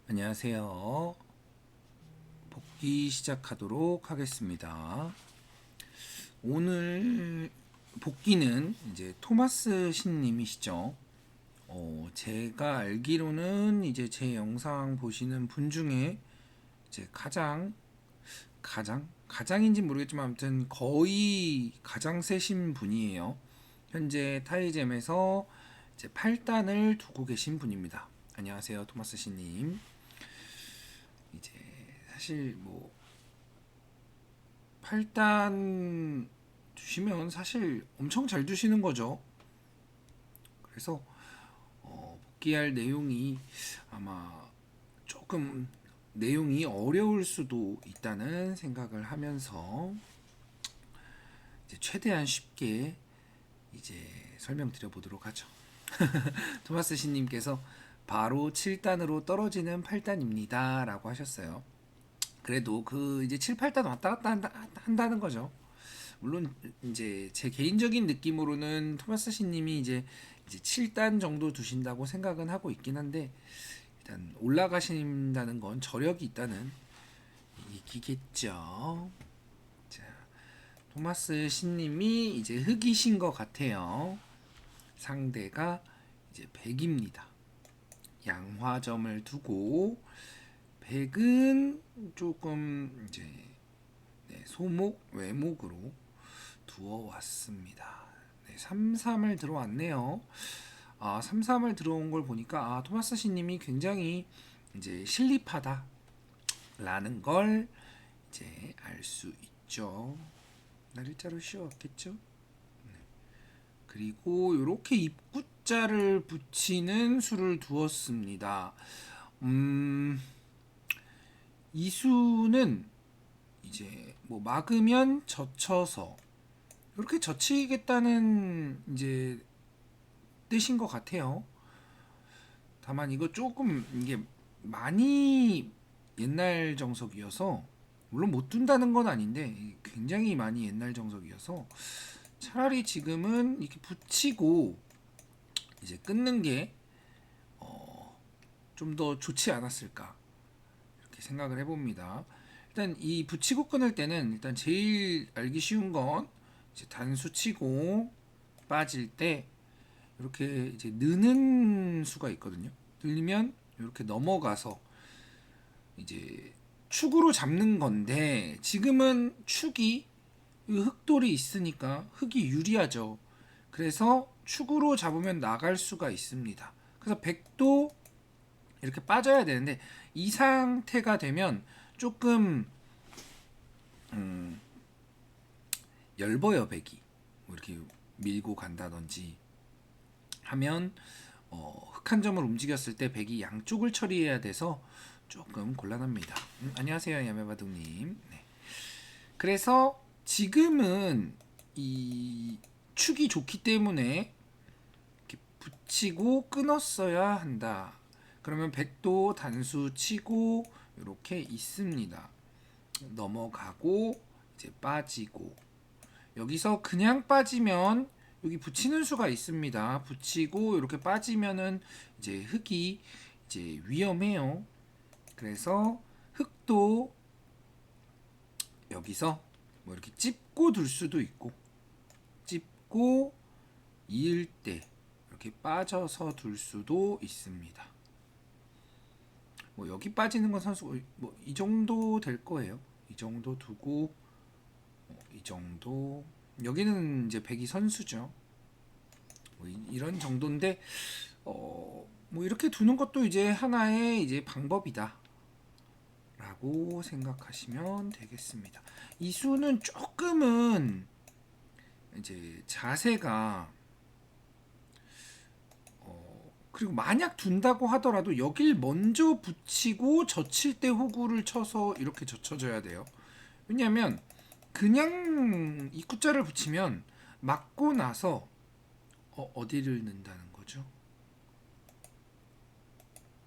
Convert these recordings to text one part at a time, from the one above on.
안녕하세요. 복귀 시작하도록 하겠습니다. 오늘 복귀는 이제 토마스 신님이시죠. 제가 알기로는 이제 제 영상 보시는 분 중에 이제 가장인지 모르겠지만 아무튼 거의 가장 세신 분이에요. 현재 타이잼에서 이제 8단을 두고 계신 분입니다. 안녕하세요, 토마스 신님. 이제 사실 뭐 8단 주시면 사실 엄청 잘 주시는 거죠. 그래서 복귀할 내용이 아마 조금 내용이 어려울 수도 있다는 생각을 하면서 이제 최대한 쉽게 이제 설명드려 보도록 하죠. 토마스 신님께서 바로 7단으로 떨어지는 8단입니다 라고 하셨어요. 그래도 그 이제 7, 8단 왔다 갔다 한다는 거죠. 물론 이제 제 개인적인 느낌으로는 토마스 씨님이 이제 7단 정도 두신다고 생각은 하고 있긴 한데 일단 올라가신다는 건 저력이 있다는 얘기겠죠. 자, 토마스 씨님이 이제 흑이신 것 같아요. 상대가 이제 백입니다. 양화점을 두고 백은 조금 이제 소목 외목으로 두어왔습니다. 3-3을 들어왔네요. 3-3을 들어온 걸 보니까 토마스 씨님이 굉장히 이제 실립하다라는 걸 이제 알 수 있죠. 날짜로 씌워왔겠죠. 그리고 이렇게 입구자를 붙이는 수를 두었습니다. 이 수는 이제 뭐 막으면 젖혀서 이렇게 젖히겠다는 이제 뜻인 것 같아요. 다만 이거 조금 이게 많이 옛날 정석이어서 물론 못 둔다는 건 아닌데 굉장히 많이 옛날 정석이어서 차라리 지금은 이렇게 붙이고 이제 끊는 게 좀 더 좋지 않았을까 이렇게 생각을 해봅니다. 일단 이 붙이고 끊을 때는 일단 제일 알기 쉬운 건 이제 단수 치고 빠질 때 이렇게 이제 느는 수가 있거든요. 늘리면 이렇게 넘어가서 이제 축으로 잡는 건데 지금은 축이 흑돌이 있으니까 흑이 유리하죠. 그래서 축으로 잡으면 나갈 수가 있습니다. 그래서 백도 이렇게 빠져야 되는데 이 상태가 되면 조금 엷어요 백이. 뭐 이렇게 밀고 간다든지 하면 흑 한 점을 움직였을 때 백이 양쪽을 처리해야 돼서 조금 곤란합니다. 안녕하세요 야매바둑님. 네. 그래서 지금은 이 축이 좋기 때문에 이렇게 붙이고 끊었어야 한다. 그러면 백도 단수 치고 이렇게 있습니다. 넘어가고 이제 빠지고 여기서 그냥 빠지면 여기 붙이는 수가 있습니다. 붙이고 이렇게 빠지면은 이제 흑이 이제 위험해요. 그래서 흑도 여기서 뭐 이렇게 찝고 둘 수도 있고 찝고 이을 때 이렇게 빠져서 둘 수도 있습니다. 뭐 여기 빠지는 건 선수 뭐 이 정도 될 거예요. 이 정도 두고 이 정도 여기는 이제 백이 선수죠. 뭐 이런 정도인데 뭐 이렇게 두는 것도 이제 하나의 이제 방법이다. 라고 생각하시면 되겠습니다. 이 수는 조금은 이제 자세가 그리고 만약 둔다고 하더라도 여길 먼저 붙이고 젖힐 때 호구를 쳐서 이렇게 젖혀줘야 돼요. 왜냐하면 그냥 입구자를 붙이면 맞고 나서 어디를 넣는다는 거죠?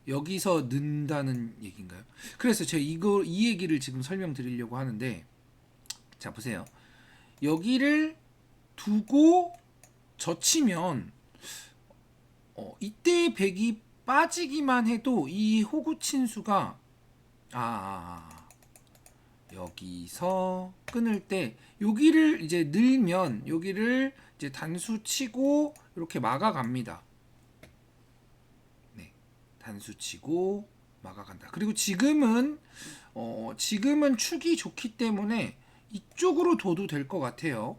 여기서 넣는다는 얘기인가요? 그래서 제가 이 얘기를 지금 설명드리려고 하는데 자 보세요. 여기를 두고 젖히면 이때 백이 빠지기만 해도 이 호구 친수가 여기서 끊을 때 여기를 이제 늘면 여기를 이제 단수 치고 이렇게 막아갑니다. 네, 단수 치고 막아간다. 그리고 지금은 축이 좋기 때문에 이쪽으로 둬도 될 것 같아요.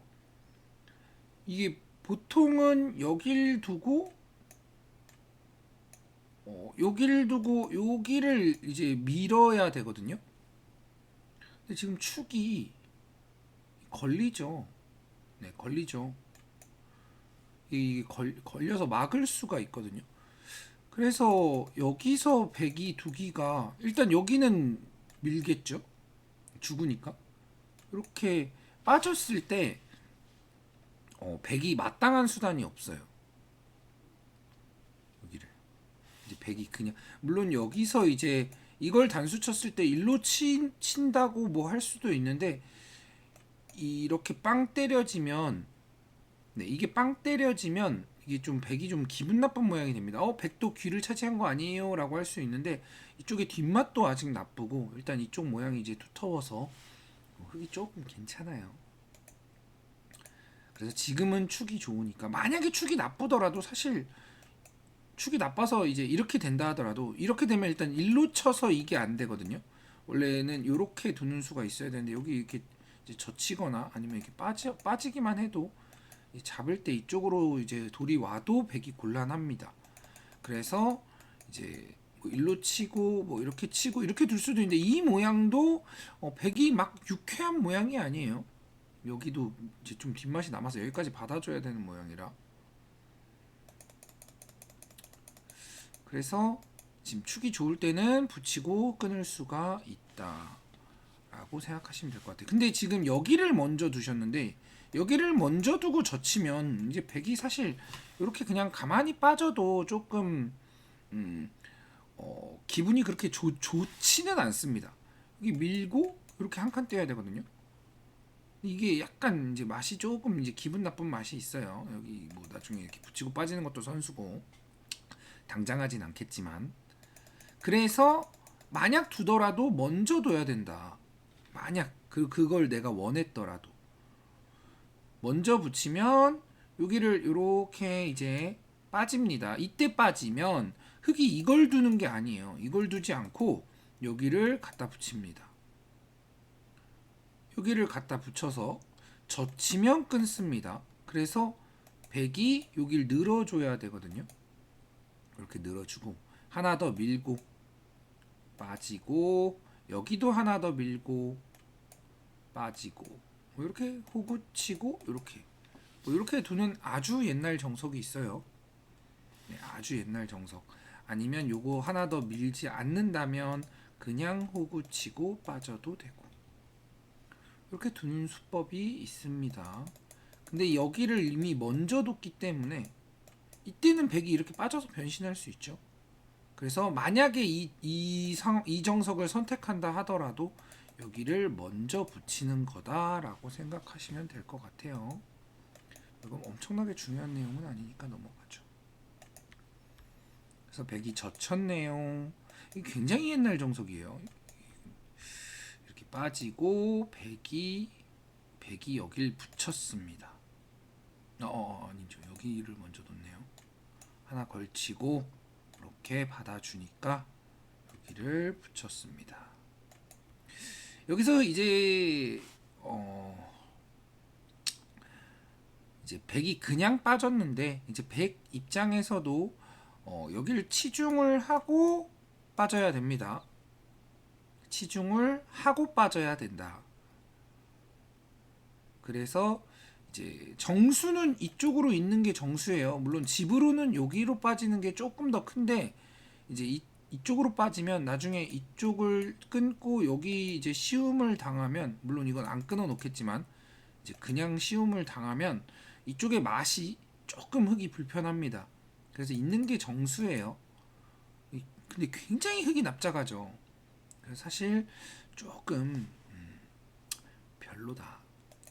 이게 보통은 여기를 두고 여기를 이제 밀어야 되거든요. 근데 지금 축이 걸리죠. 네, 걸리죠. 이 걸려서 막을 수가 있거든요. 그래서 여기서 백이 두기가 일단 여기는 밀겠죠. 죽으니까. 이렇게 빠졌을 때 백이 마땅한 수단이 없어요. 여기를 이제 백이 그냥 물론 여기서 이제 이걸 단수 쳤을 때 일로 친다고 뭐 할 수도 있는데 이렇게 빵 때려지면 이게 빵 때려지면 이게 좀 백이 좀 기분 나쁜 모양이 됩니다. 백도 귀를 차지한 거 아니에요? 라고 할 수 있는데 이쪽에 뒷맛도 아직 나쁘고 일단 이쪽 모양이 이제 두터워서 흙이 조금 괜찮아요. 그래서 지금은 축이 좋으니까 만약에 축이 나쁘더라도 사실 축이 나빠서 이제 이렇게 된다 하더라도 이렇게 되면 일단 일로 쳐서 이게 안 되거든요. 원래는 이렇게 두는 수가 있어야 되는데 여기 이렇게 이제 젖히거나 아니면 이렇게 빠지기만 해도 잡을 때 이쪽으로 이제 돌이 와도 백이 곤란합니다. 그래서 이제 뭐 일로 치고 뭐 이렇게 치고 이렇게 둘 수도 있는데 이 모양도 백이 막 유쾌한 모양이 아니에요. 여기도 이제 좀 뒷맛이 남아서 여기까지 받아줘야 되는 모양이라. 그래서 지금 축이 좋을 때는 붙이고 끊을 수가 있다 라고 생각하시면 될 것 같아요. 근데 지금 여기를 먼저 두셨는데 여기를 먼저 두고 젖히면 이제 백이 사실 이렇게 그냥 가만히 빠져도 조금 기분이 그렇게 좋지는 않습니다. 여기 밀고 이렇게 한 칸 떼야 되거든요. 이게 약간 이제 맛이 조금 이제 기분 나쁜 맛이 있어요. 여기 뭐 나중에 이렇게 붙이고 빠지는 것도 선수고 당장 하진 않겠지만 그래서 만약 두더라도 먼저 둬야 된다. 만약 그걸 내가 원했더라도 먼저 붙이면 여기를 이렇게 이제 빠집니다. 이때 빠지면 흙이 이걸 두는 게 아니에요. 이걸 두지 않고 여기를 갖다 붙입니다. 여기를 갖다 붙여서 젖히면 끊습니다. 그래서 백이 여기를 늘어줘야 되거든요. 이렇게 늘어주고 하나 더 밀고 빠지고 여기도 하나 더 밀고 빠지고 뭐 이렇게 호구 치고 이렇게 뭐 이렇게 두는 아주 옛날 정석이 있어요. 네, 아주 옛날 정석. 아니면 요거 하나 더 밀지 않는다면 그냥 호구 치고 빠져도 되고 이렇게 두는 수법이 있습니다. 근데 여기를 이미 먼저 뒀기 때문에 이때는 백이 이렇게 빠져서 변신할 수 있죠. 그래서 만약에 이 정석을 선택한다 하더라도 여기를 먼저 붙이는 거다라고 생각하시면 될 것 같아요. 이건 엄청나게 중요한 내용은 아니니까 넘어가죠. 그래서 백이 젖혔네요. 이게 굉장히 옛날 정석이에요. 이렇게 빠지고 백이 여길 붙였습니다. 아니죠. 여기를 먼저 뒀네요. 하나 걸치고 이렇게 받아주니까 여기를 붙였습니다. 여기서 이제 백이 그냥 빠졌는데 이제 백 입장에서도 여기를 치중을 하고 빠져야 됩니다. 치중을 하고 빠져야 된다. 그래서 이제 정수는 이쪽으로 있는 게 정수예요. 물론 집으로는 여기로 빠지는 게 조금 더 큰데 이제 이쪽으로 빠지면 나중에 이쪽을 끊고 여기 이제 시움을 당하면 물론 이건 안 끊어 놓겠지만 이제 그냥 시움을 당하면 이쪽의 맛이 조금 흙이 불편합니다. 그래서 있는 게 정수예요. 근데 굉장히 흙이 납작하죠. 그래서 사실 조금 별로다.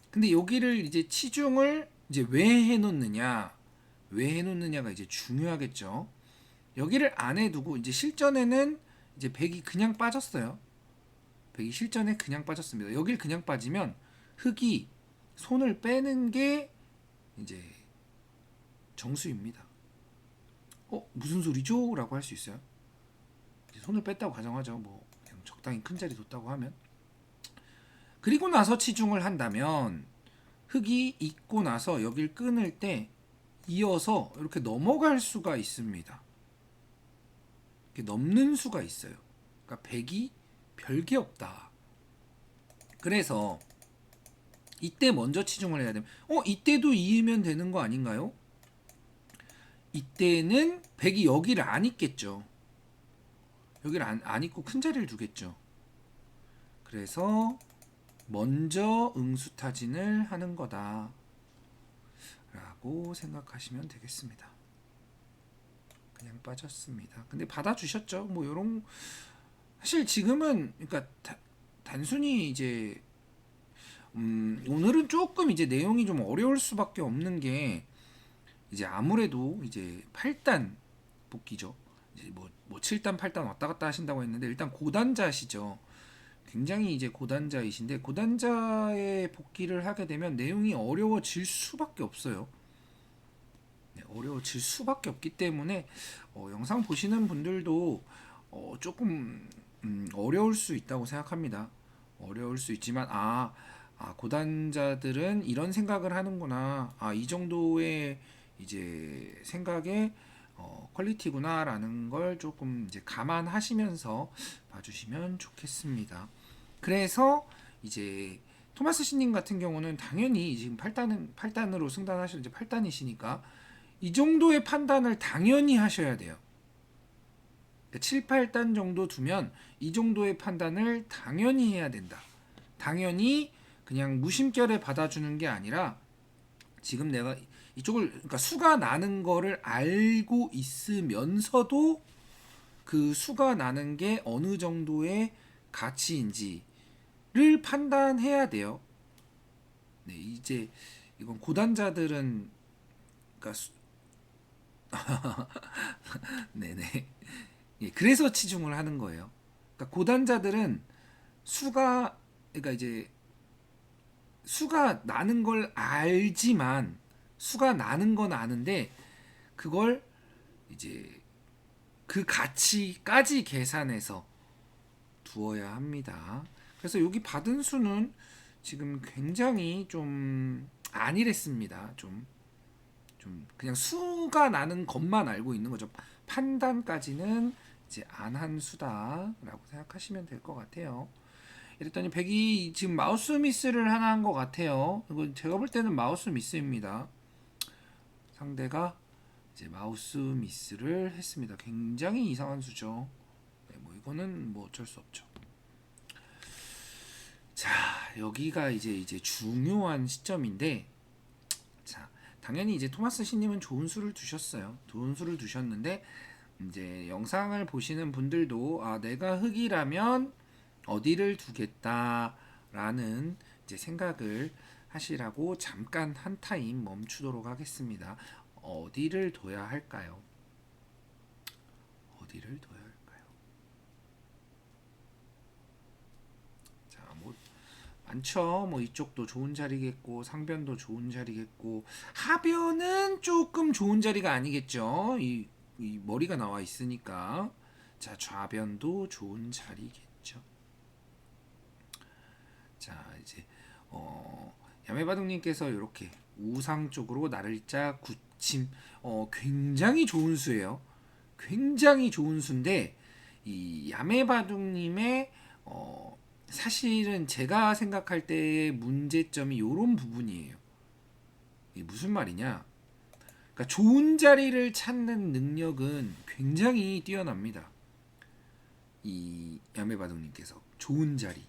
근데 여기를 이제 치중을 이제 왜 해놓느냐가 이제 중요하겠죠. 여기를 안에 두고 이제 실전에는 이제 백이 그냥 빠졌어요. 백이 실전에 그냥 빠졌습니다. 여길 그냥 빠지면 흑이 손을 빼는 게 이제 정수입니다. 무슨 소리죠? 라고 할 수 있어요. 손을 뺐다고 가정하죠. 뭐 그냥 적당히 큰 자리 뒀다고 하면. 그리고 나서 치중을 한다면 흑이 있고 나서 여길 끊을 때 이어서 이렇게 넘어갈 수가 있습니다. 이렇게 넘는 수가 있어요. 그러니까 백이 별게 없다. 그래서 이때 먼저 치중을 해야 되면 이때도 이으면 되는 거 아닌가요? 이때는 백이 여기를 안 있겠죠. 여기를 안 있고 큰 자리를 두겠죠. 그래서 먼저 응수타진을 하는 거다 라고 생각하시면 되겠습니다. 그냥 빠졌습니다. 근데 받아주셨죠. 뭐 요런 사실 지금은 그러니까 단순히 이제 오늘은 조금 이제 내용이 좀 어려울 수밖에 없는 게 이제 아무래도 이제 8단 복귀죠. 이제 뭐 7단 8단 왔다 갔다 하신다고 했는데 일단 고단자시죠. 굉장히 이제 고단자이신데 고단자의 복귀를 하게 되면 내용이 어려워질 수밖에 없어요. 네, 어려워질 수밖에 없기 때문에 영상 보시는 분들도 조금 어려울 수 있다고 생각합니다. 어려울 수 있지만 고단자들은 이런 생각을 하는구나. 이 정도의 이제 생각의 퀄리티구나라는 걸 조금 이제 감안하시면서 봐주시면 좋겠습니다. 그래서 이제 토마스 신님 같은 경우는 당연히 지금 8단으로 승단하셔서 이제 8단이시니까 이 정도의 판단을 당연히 하셔야 돼요. 7, 8단 정도 두면 이 정도의 판단을 당연히 해야 된다. 당연히 그냥 무심결에 받아주는 게 아니라 지금 내가 이쪽을 그러니까 수가 나는 거를 알고 있으면서도 그 수가 나는 게 어느 정도의 가치인지를 판단해야 돼요. 네, 이제 이건 고단자들은 그러니까 네네. 예, 그래서 치중을 하는 거예요. 그러니까 고단자들은 그러니까 이제 수가 나는 걸 알지만 수가 나는 건 아는데 그걸 이제 그 가치까지 계산해서 두어야 합니다. 그래서 여기 받은 수는 지금 굉장히 좀 안일했습니다. 좀 그냥 수가 나는 것만 알고 있는 거죠. 판단까지는 이제 안 한 수다라고 생각하시면 될 것 같아요. 이랬더니 백이 지금 마우스 미스를 하나 한 것 같아요. 이건 제가 볼 때는 마우스 미스입니다. 상대가 이제 마우스 미스를 했습니다. 굉장히 이상한 수죠. 네, 뭐 이거는 뭐 어쩔 수 없죠. 자, 여기가 이제 중요한 시점인데, 자, 당연히 이제 토마스 신님은 좋은 수를 두셨어요. 좋은 수를 두셨는데 이제 영상을 보시는 분들도 내가 흑이라면 어디를 두겠다라는 이제 생각을 하시라고 잠깐 한 타임 멈추도록 하겠습니다. 어디를 둬야 할까요? 어디를 둬야 할까요? 자, 뭐 많죠. 뭐 이쪽도 좋은 자리겠고 상변도 좋은 자리겠고 하변은 조금 좋은 자리가 아니겠죠. 이 머리가 나와 있으니까. 자, 좌변도 좋은 자리겠죠. 자, 이제 야매바둑님께서 이렇게 우상 쪽으로 나를자 굳힘 굉장히 좋은 수예요. 굉장히 좋은 수인데 이 야매바둑님의 사실은 제가 생각할 때의 문제점이 이런 부분이에요. 이게 무슨 말이냐? 그러니까 좋은 자리를 찾는 능력은 굉장히 뛰어납니다. 이 야매바둑님께서 좋은 자리.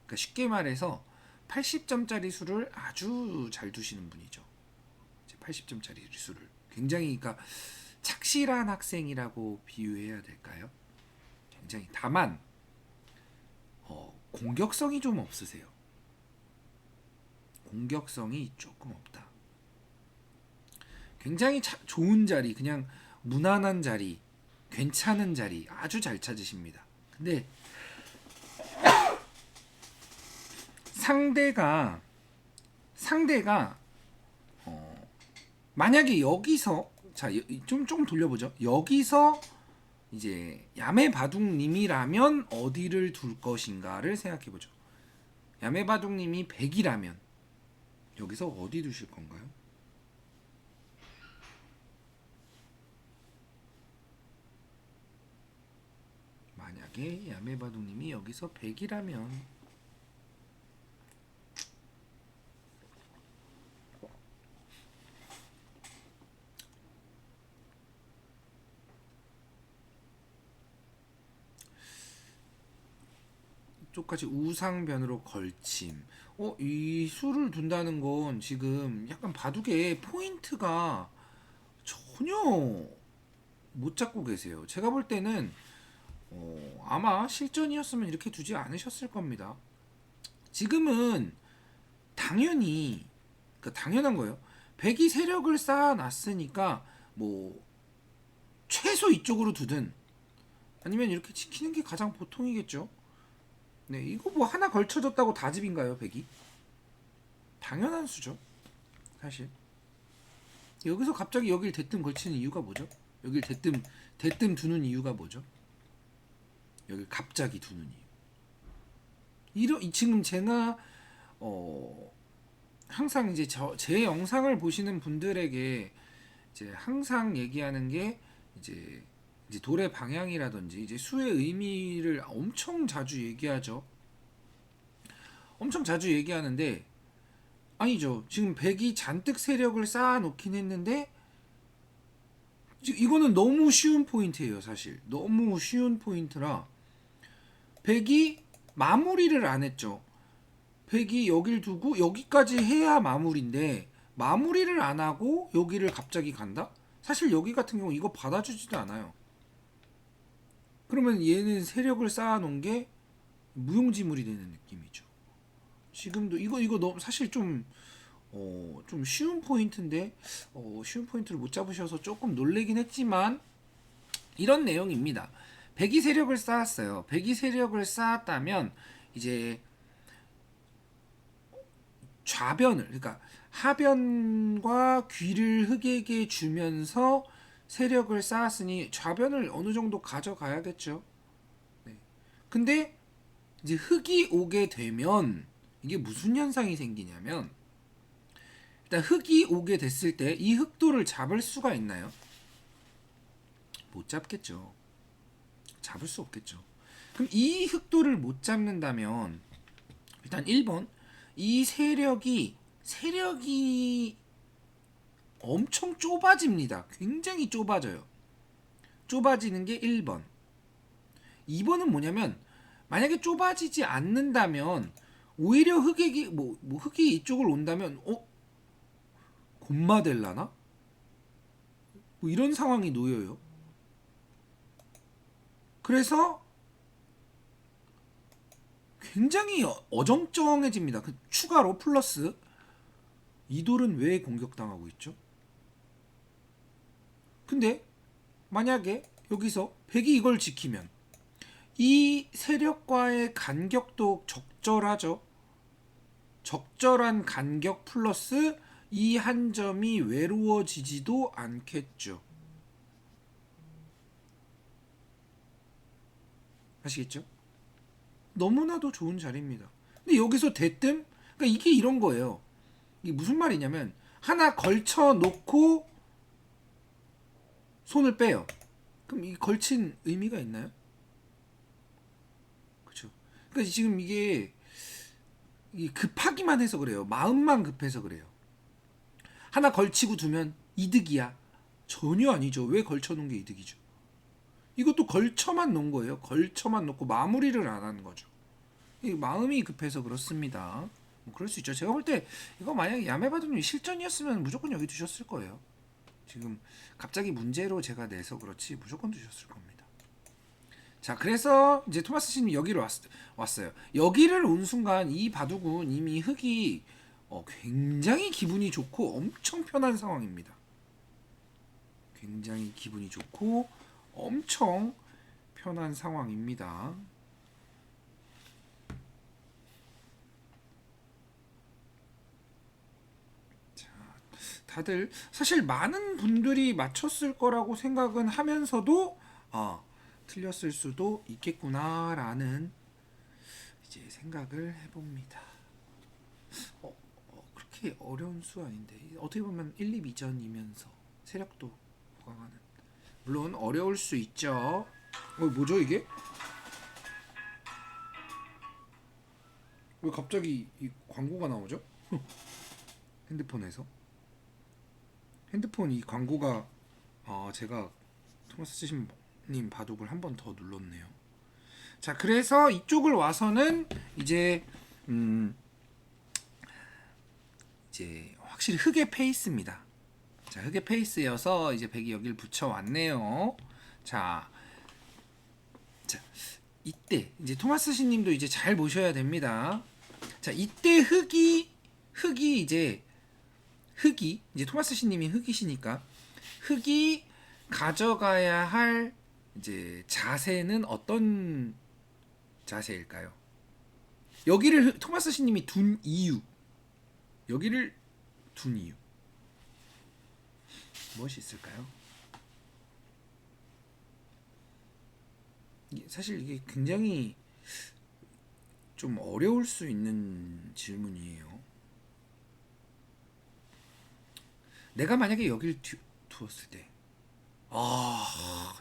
그러니까 쉽게 말해서 80점짜리 수를 아주 잘 두시는 분이죠. 80점짜리 수를 굉장히 그러니까 착실한 학생이라고 비유해야 될까요? 굉장히 다만 공격성이 좀 없으세요. 공격성이 조금 없다. 굉장히 좋은 자리, 그냥 무난한 자리, 괜찮은 자리 아주 잘 찾으십니다. 근데 상대가 만약에 여기서 자 조금 돌려보죠. 여기서 이제 야매바둑님이라면 어디를 둘 것인가를 생각해보죠. 야매바둑님이 100이라면 여기서 어디 두실 건가요? 만약에 야매바둑님이 여기서 100이라면 쪽까지 우상변으로 걸침. 이 수를 둔다는 건 지금 약간 바둑의 포인트가 전혀 못 잡고 계세요. 제가 볼 때는 아마 실전이었으면 이렇게 두지 않으셨을 겁니다. 지금은 당연히 당연한 거예요. 백이 세력을 쌓아놨으니까 뭐 최소 이쪽으로 두든 아니면 이렇게 지키는 게 가장 보통이겠죠. 네, 이거 뭐 하나 걸쳐졌다고 다집인가요, 백이? 당연한 수죠, 사실. 여기서 갑자기 여길 대뜸 걸치는 이유가 뭐죠? 여길 대뜸 두는 이유가 뭐죠? 여길 갑자기 두는 이유. 지금 제가 항상 이제 제 영상을 보시는 분들에게 이제 항상 얘기하는 게 이제 돌의 방향이라든지 이제 수의 의미를 엄청 자주 얘기하죠. 엄청 자주 얘기하는데 아니죠. 지금 백이 잔뜩 세력을 쌓아놓긴 했는데 이거는 너무 쉬운 포인트예요. 사실 너무 쉬운 포인트라 백이 마무리를 안 했죠. 백이 여길 두고 여기까지 해야 마무리인데 마무리를 안 하고 여기를 갑자기 간다? 사실 여기 같은 경우 이거 받아주지도 않아요. 그러면 얘는 세력을 쌓아놓은 게 무용지물이 되는 느낌이죠. 지금도 이거 너무 사실 좀 쉬운 포인트인데 쉬운 포인트를 못 잡으셔서 조금 놀래긴 했지만 이런 내용입니다. 백이 세력을 쌓았어요. 백이 세력을 쌓았다면 이제 좌변을 그러니까 하변과 귀를 흑에게 주면서 세력을 쌓았으니 좌변을 어느 정도 가져가야겠죠. 네. 근데 이제 흑이 오게 되면 이게 무슨 현상이 생기냐면 일단 흑이 오게 됐을 때 이 흑도를 잡을 수가 있나요? 못 잡겠죠. 잡을 수 없겠죠. 그럼 이 흑도를 못 잡는다면 일단 1번 이 세력이 엄청 좁아집니다. 굉장히 좁아져요. 좁아지는 게 1번. 2번은 뭐냐면 만약에 좁아지지 않는다면 오히려 흑이 흑이 이쪽을 온다면 곤마될라나? 뭐 이런 상황이 놓여요. 그래서 굉장히 어정쩡해집니다. 그 추가로 플러스 이 돌은 왜 공격당하고 있죠? 근데 만약에 여기서 백이 이걸 지키면 이 세력과의 간격도 적절하죠. 적절한 간격 플러스 이 한 점이 외로워지지도 않겠죠. 아시겠죠? 너무나도 좋은 자리입니다. 근데 여기서 대뜸 그러니까 이게 이런 거예요. 이게 무슨 말이냐면 하나 걸쳐 놓고 손을 빼요. 그럼 이 걸친 의미가 있나요? 그렇죠. 그러니까 지금 이게 급하기만 해서 그래요. 마음만 급해서 그래요. 하나 걸치고 두면 이득이야. 전혀 아니죠. 왜 걸쳐놓은 게 이득이죠? 이것도 걸쳐만 놓은 거예요. 걸쳐만 놓고 마무리를 안 하는 거죠. 마음이 급해서 그렇습니다. 뭐 그럴 수 있죠. 제가 볼 때 이거 만약에 야매바둑님 실전이었으면 무조건 여기 두셨을 거예요. 지금 갑자기 문제로 제가 내서 그렇지 무조건 두셨을 겁니다. 자, 그래서 이제 토마스 씨님 여기로 왔어요. 여기를 온 순간 이 바둑은 이미 흑이 굉장히 기분이 좋고 엄청 편한 상황입니다. 굉장히 기분이 좋고 엄청 편한 상황입니다. 자, 다들 사실 많은 분들이 맞췄을 거라고 생각은 하면서도 틀렸을 수도 있겠구나라는 이제 생각을 해봅니다. 그렇게 어려운 수 아닌데 어떻게 보면 1, 2, 2전이면서 세력도 보강하는 물론 어려울 수 있죠. 뭐죠 이게? 왜 갑자기 이 광고가 나오죠? 핸드폰에서 핸드폰 이 광고가 제가 토마스 님 바둑을 한 번 더 눌렀네요. 자, 그래서 이쪽을 와서는 이제 이제 확실히 흑의 페이스입니다. 자, 흑의 페이스여서 이제 백이 여기를 붙여왔네요. 자, 이때 이제 토마스 씨님도 이제 잘 보셔야 됩니다. 자, 이때 흑이 이제 토마스 씨님이 흑이시니까 흑이 가져가야 할 이제 자세는 어떤 자세일까요? 여기를 토마스 씨님이 둔 이유, 여기를 둔 이유 무엇이 있을까요? 사실 이게 굉장히 좀 어려울 수 있는 질문이에요. 내가 만약에 여길 두었을 때,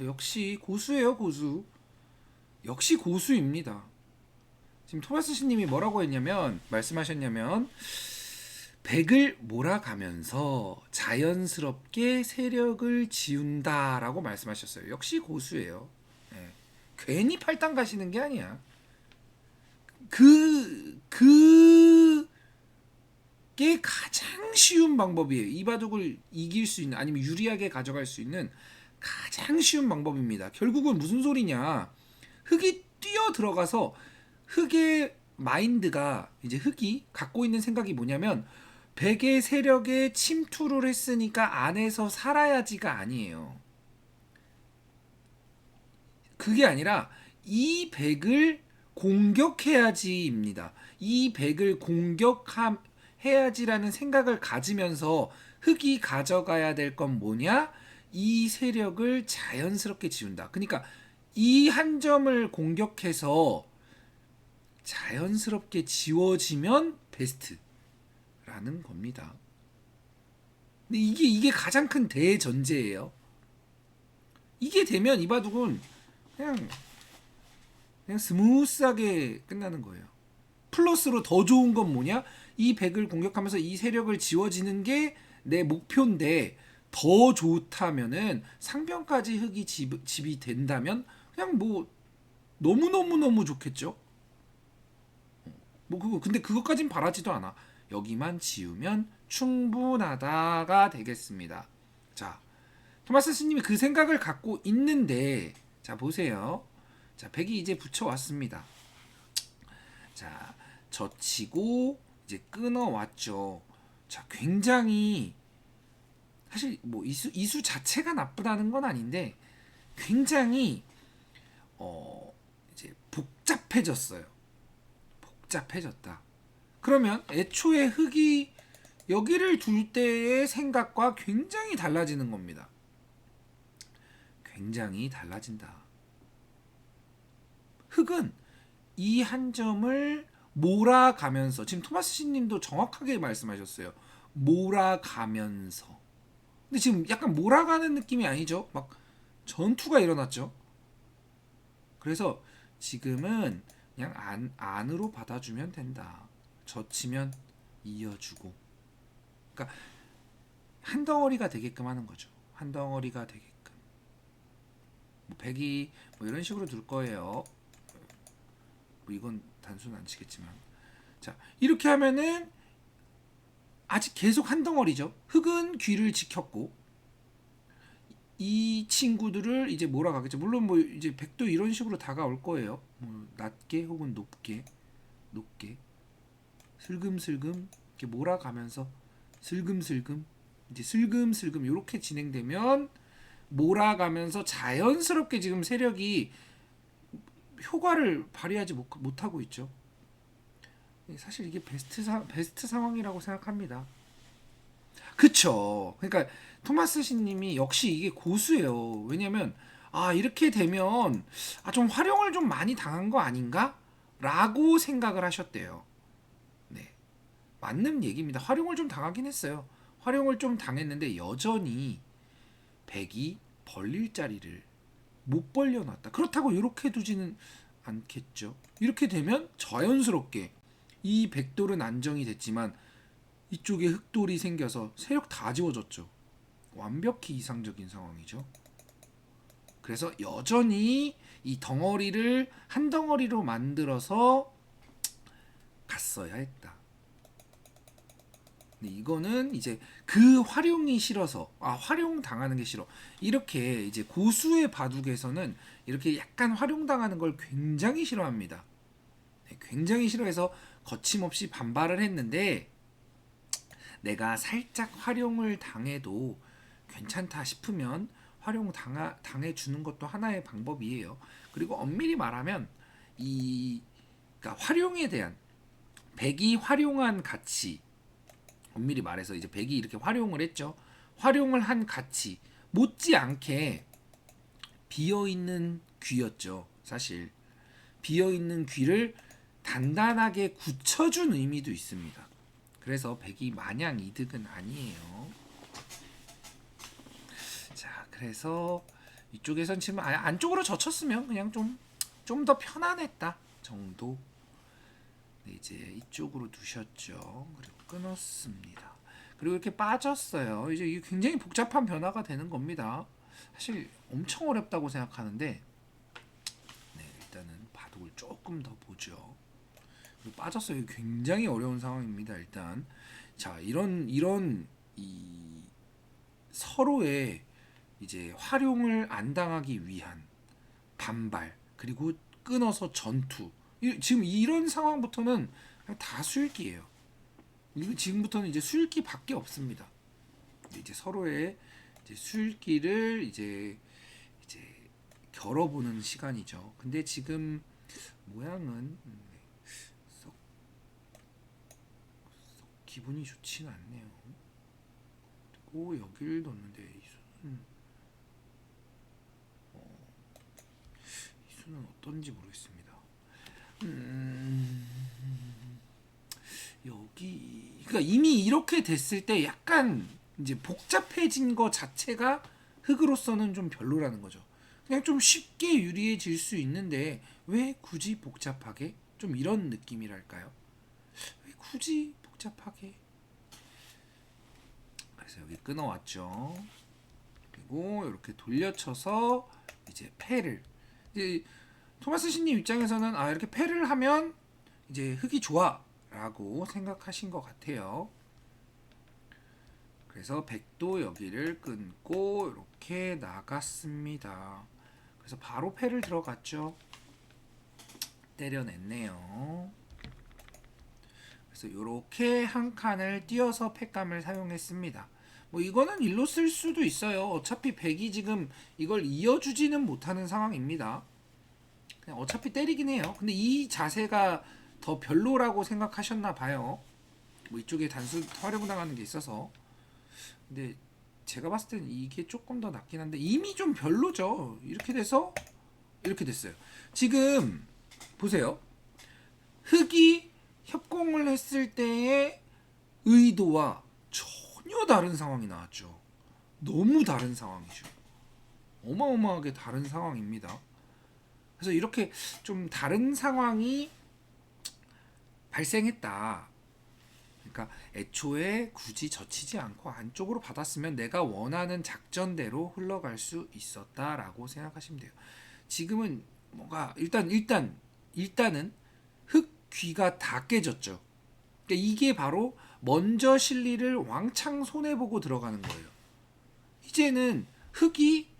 역시 고수예요, 고수. 역시 고수입니다. 지금 토마스 씨님이 뭐라고 말씀하셨냐면, 백을 몰아가면서 자연스럽게 세력을 지운다라고 말씀하셨어요. 역시 고수예요. 네. 괜히 팔당 가시는 게 아니야. 그게 가장 쉬운 방법이에요. 이 바둑을 이길 수 있는 아니면 유리하게 가져갈 수 있는 가장 쉬운 방법입니다. 결국은 무슨 소리냐? 흑이 뛰어 들어가서 흑의 마인드가 이제 흑이 갖고 있는 생각이 뭐냐면 백의 세력에 침투를 했으니까 안에서 살아야지가 아니에요. 그게 아니라 이 백을 공격해야지입니다. 이 백을 공격해야지라는 생각을 가지면서 흑이 가져가야 될 건 뭐냐? 이 세력을 자연스럽게 지운다. 그러니까 이 한 점을 공격해서 자연스럽게 지워지면 베스트라는 겁니다. 근데 이게 가장 큰 대전제예요. 이게 되면 이 바둑은 그냥 스무스하게 끝나는 거예요. 플러스로 더 좋은 건 뭐냐? 이 백을 공격하면서 이 세력을 지워지는 게 내 목표인데 더 좋다면은 상변까지 흑이 집이 된다면 그냥 뭐 너무 좋겠죠. 뭐 근데 그것까진 바라지도 않아. 여기만 지우면 충분하다가 되겠습니다. 자, 토마스 스님이 그 생각을 갖고 있는데 자 보세요. 자, 백이 이제 붙여왔습니다. 자, 젖히고 이제 끊어왔죠. 자, 굉장히 사실 뭐 이수 자체가 나쁘다는 건 아닌데 굉장히 이제 복잡해졌어요. 복잡해졌다. 그러면 애초에 흑이 여기를 둘 때의 생각과 굉장히 달라지는 겁니다. 굉장히 달라진다. 흑은 이 한 점을 몰아가면서 지금 토마스 씨님도 정확하게 말씀하셨어요. 몰아가면서. 근데 지금 약간 몰아가는 느낌이 아니죠? 막 전투가 일어났죠. 그래서 지금은 그냥 안으로 받아주면 된다. 젖히면 이어주고. 그러니까 한 덩어리가 되게끔 하는 거죠. 한 덩어리가 되게끔. 뭐 백이 뭐 이런 식으로 둘 거예요. 뭐 이건 단순 안 치겠지만. 자, 이렇게 하면은 아직 계속 한 덩어리죠. 흑은 귀를 지켰고 이 친구들을 이제 몰아가겠죠. 물론 뭐 이제 백도 이런 식으로 다가올 거예요. 뭐 낮게 혹은 높게 슬금슬금 이렇게 몰아가면서 슬금슬금 이제 슬금슬금 이렇게 진행되면 몰아가면서 자연스럽게 지금 세력이 효과를 발휘하지 못하고 있죠. 사실 이게 베스트 상황이라고 생각합니다. 그쵸. 그러니까 토마스 신님이 역시 이게 고수예요. 왜냐면 이렇게 되면 좀 활용을 좀 많이 당한 거 아닌가? 라고 생각을 하셨대요. 네. 맞는 얘기입니다. 활용을 좀 당하긴 했어요. 활용을 좀 당했는데 여전히 백이 벌릴 자리를 못 벌려놨다. 그렇다고 이렇게 두지는 않겠죠. 이렇게 되면 자연스럽게 이 백돌은 안정이 됐지만 이쪽에 흑돌이 생겨서 세력 다 지워졌죠. 완벽히 이상적인 상황이죠. 그래서 여전히 이 덩어리를 한 덩어리로 만들어서 갔어야 했다. 근데 이거는 이제 그 활용이 싫어서 활용 당하는 게 싫어. 이렇게 이제 고수의 바둑에서는 이렇게 약간 활용 당하는 걸 굉장히 싫어합니다. 네, 굉장히 싫어해서 거침없이 반발을 했는데 내가 살짝 활용을 당해도 괜찮다 싶으면 당해 주는 것도 하나의 방법이에요. 그리고 엄밀히 말하면 그러니까 활용에 대한 백이 활용한 가치, 엄밀히 말해서 이제 백이 이렇게 활용을 했죠. 활용을 한 가치 못지않게 비어있는 귀였죠. 사실 비어있는 귀를 단단하게 굳혀준 의미도 있습니다. 그래서 백이 마냥 이득은 아니에요. 자, 그래서 이쪽에선 지금 안쪽으로 젖혔으면 그냥 좀 더 편안했다 정도. 네, 이제 이쪽으로 두셨죠. 그리고 끊었습니다. 그리고 이렇게 빠졌어요. 이제 이게 굉장히 복잡한 변화가 되는 겁니다. 사실 엄청 어렵다고 생각하는데, 네, 일단은 바둑을 조금 더 보죠. 그리고 빠졌어요. 굉장히 어려운 상황입니다. 일단 자, 이런 이 서로의 이제 활용을 안 당하기 위한 반발, 그리고 끊어서 전투. 지금 이런 상황부터는 그냥 다 수읽기예요. 지금부터는 이제 수읽기밖에 없습니다. 이제 서로의 이제 수읽기를 이제 겨뤄보는 시간이죠. 근데 지금 모양은 썩 기분이 좋지는 않네요. 그리고 여기를 뒀는데 이 수는 어떤지 모르겠습니다. 여기 그러니까 이미 이렇게 됐을 때 약간 이제 복잡해진 거 자체가 흑으로서는 좀 별로라는 거죠. 그냥 좀 쉽게 유리해질 수 있는데 왜 굳이 복잡하게? 좀 이런 느낌이랄까요? 왜 굳이 복잡하게? 그래서 여기 끊어왔죠. 그리고 이렇게 돌려쳐서 이제 패를 이제 토마스 신님 입장에서는 이렇게 패를 하면 이제 흑이 좋아라고 생각하신 것 같아요. 그래서 백도 여기를 끊고 이렇게 나갔습니다. 그래서 바로 패를 들어갔죠. 때려냈네요. 그래서 이렇게 한 칸을 띄어서 패감을 사용했습니다. 뭐 이거는 일로 쓸 수도 있어요. 어차피 백이 지금 이걸 이어주지는 못하는 상황입니다. 그냥 어차피 때리긴 해요. 근데 이 자세가 더 별로라고 생각하셨나 봐요. 뭐 이쪽에 단수 활용당하는 게 있어서. 근데 제가 봤을 때는 이게 조금 더 낫긴 한데 이미 좀 별로죠. 이렇게 돼서 이렇게 됐어요. 지금 보세요. 흑이 협공을 했을 때의 의도와 전혀 다른 상황이 나왔죠. 너무 다른 상황이죠. 어마어마하게 다른 상황입니다. 그래서 이렇게 좀 다른 상황이 발생했다. 그러니까 애초에 굳이 젖히지 않고 안쪽으로 받았으면 내가 원하는 작전대로 흘러갈 수 있었다라고 생각하시면 돼요. 지금은 뭔가 일단은 흑 귀가 다 깨졌죠. 그러니까 이게 바로 먼저 실리를 왕창 손해보고 들어가는 거예요. 이제는 흑이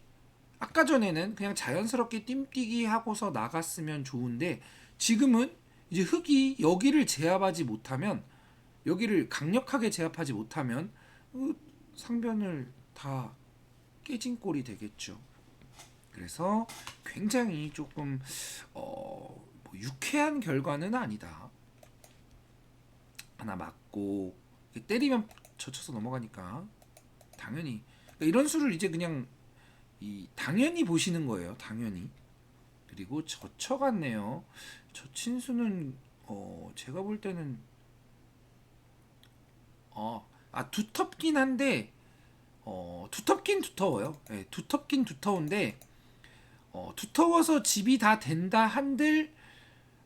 아까 전에는 그냥 자연스럽게 띵뛰기 하고서 나갔으면 좋은데 지금은 이제 흑이 여기를 제압하지 못하면 여기를 강력하게 제압하지 못하면 상변을 다 깨진 꼴이 되겠죠. 그래서 굉장히 조금 뭐 유쾌한 결과는 아니다. 하나 맞고 때리면 젖혀서 넘어가니까 당연히 그러니까 이런 수를 이제 그냥 당연히 보시는 거예요. 당연히. 그리고 젖혀갔네요. 젖힌 수는 제가 볼 때는 두텁긴 한데 두텁긴 두터워요. 네, 두텁긴 두터운데 두터워서 집이 다 된다 한들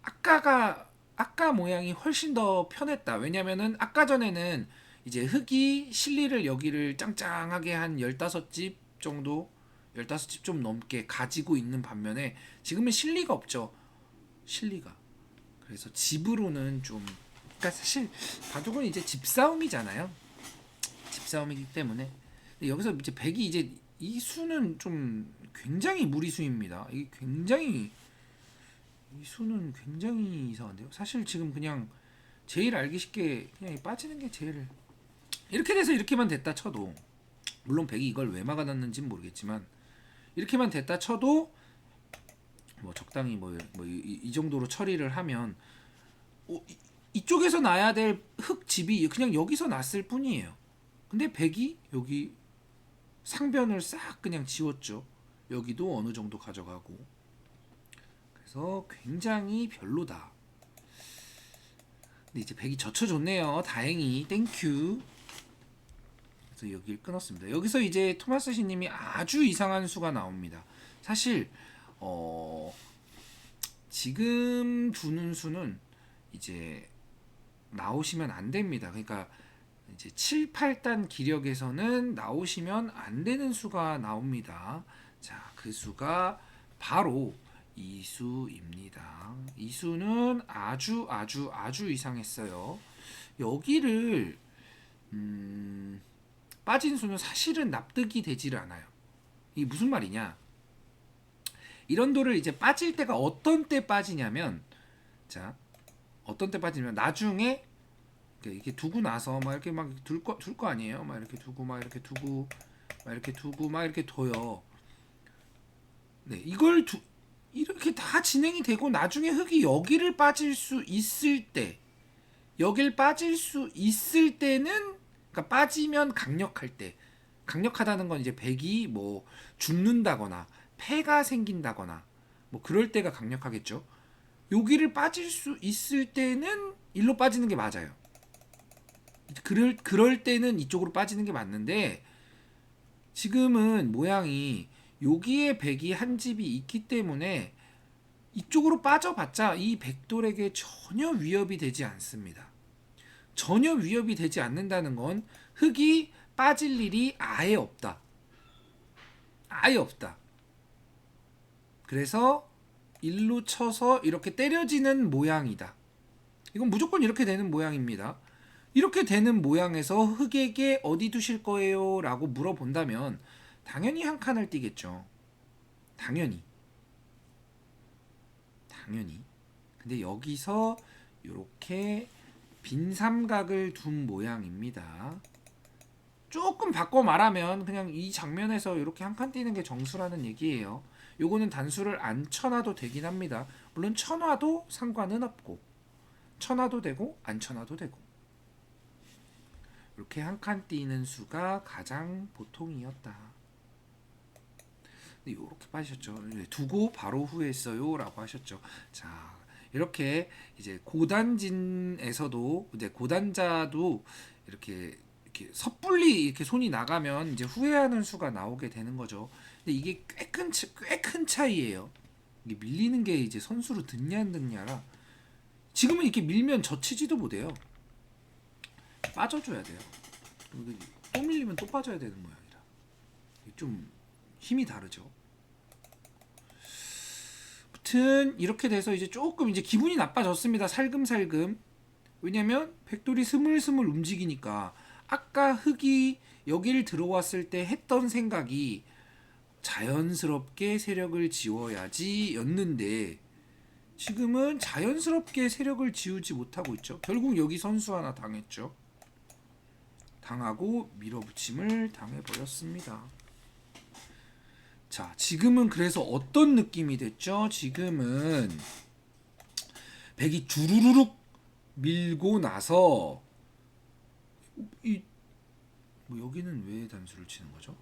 아까 모양이 훨씬 더 편했다. 왜냐면은 아까 전에는 이제 흙이 실리를 여기를 짱짱하게 한 15집 정도 15집 좀 넘게 가지고 있는 반면에 지금은 실리가 없죠. 실리가. 그래서 집으로는 좀 그러니까 사실 바둑은 이제 집싸움이잖아요. 집싸움이기 때문에 여기서 이제 백이 이제 이 수는 좀 굉장히 무리수입니다. 이게 굉장히 이 수는 굉장히 이상한데요. 사실 지금 그냥 제일 알기 쉽게 그냥 빠지는 게 제일 이렇게 돼서 이렇게만 됐다 쳐도 물론 백이 이걸 왜 막아놨는지는 모르겠지만 이렇게만 됐다 쳐도 뭐 적당히 이 정도로 처리를 하면 이쪽에서 나야 될 흙집이 그냥 여기서 났을 뿐이에요. 근데 백이 여기 상변을 싹 그냥 지웠죠. 여기도 어느 정도 가져가고 그래서 굉장히 별로다. 근데 이제 백이 젖혀줬네요. 다행히 땡큐. 그래서 여기를 끊었습니다. 여기서 이제 토마스 시님이 아주 이상한 수가 나옵니다. 사실 지금 두는 수는 이제 나오시면 안 됩니다. 그러니까 이제 7, 8단 기력에서는 나오시면 안 되는 수가 나옵니다. 자, 그 수가 바로 이 수입니다. 이 수는 아주 이상했어요. 여기를 빠진 수는 사실은 납득이 되지를 않아요. 이게 무슨 말이냐? 이런 돌을 이제 빠질 때가 어떤 때 빠지냐면 자, 어떤 때 빠지냐면 나중에 이렇게 두고 나서 막 이렇게 막 둘 거 아니에요. 막 이렇게 두고 막 이렇게 두고 막 이렇게 두고 막 이렇게 둬요. 네, 이걸 이렇게 다 진행이 되고 나중에 흙이 여기를 빠질 수 있을 때 여길 빠질 수 있을 때는 그러니까 빠지면 강력할 때 강력하다는 건 이제 백이 뭐 죽는다거나 폐가 생긴다거나 뭐 그럴 때가 강력하겠죠. 여기를 빠질 수 있을 때는 일로 빠지는 게 맞아요. 그럴 때는 이쪽으로 빠지는 게 맞는데 지금은 모양이 여기에 백이 한 집이 있기 때문에 이쪽으로 빠져봤자 이 백돌에게 전혀 위협이 되지 않습니다. 전혀 위협이 되지 않는다는 건 흙이 빠질 일이 아예 없다. 아예 없다. 그래서 일로 쳐서 이렇게 때려지는 모양이다. 이건 무조건 이렇게 되는 모양입니다. 이렇게 되는 모양에서 흙에게 어디 두실 거예요? 라고 물어본다면 당연히 한 칸을 띄겠죠. 당연히. 근데 여기서 이렇게 빈 삼각을 둔 모양입니다. 조금 바꿔 말하면 그냥 이 장면에서 이렇게 한 칸 띄는 게 정수라는 얘기예요. 요거는 단수를 안 쳐놔도 되긴 합니다. 물론 쳐놔도 상관은 없고 쳐놔도 되고 안 쳐놔도 되고 이렇게 한 칸 띄는 수가 가장 보통이었다. 이렇게 빠지셨죠. 두고 바로 후회했어요 라고 하셨죠. 자, 이렇게 이제 고단진에서도 이제 고단자도 이렇게 섣불리 이렇게 손이 나가면 이제 후회하는 수가 나오게 되는 거죠. 근데 이게 꽤 큰 차이예요. 이게 밀리는 게 이제 선수로 듣냐 안 듣냐라. 지금은 이렇게 밀면 젖히지도 못해요. 빠져줘야 돼요. 또 밀리면 또 빠져야 되는 모양이라 좀 힘이 다르죠. 아무튼 이렇게 돼서 이제 조금 이제 기분이 나빠졌습니다. 살금살금. 왜냐면 백돌이 스물스물 움직이니까 아까 흙이 여기를 들어왔을 때 했던 생각이 자연스럽게 세력을 지워야지 였는데 지금은 자연스럽게 세력을 지우지 못하고 있죠. 결국 여기 선수 하나 당했죠. 당하고 밀어붙임을 당해버렸습니다. 자, 지금은 그래서 어떤 느낌이 됐죠? 지금은 백이 주르르륵 밀고 나서 이 뭐 여기는 왜 단수를 치는 거죠?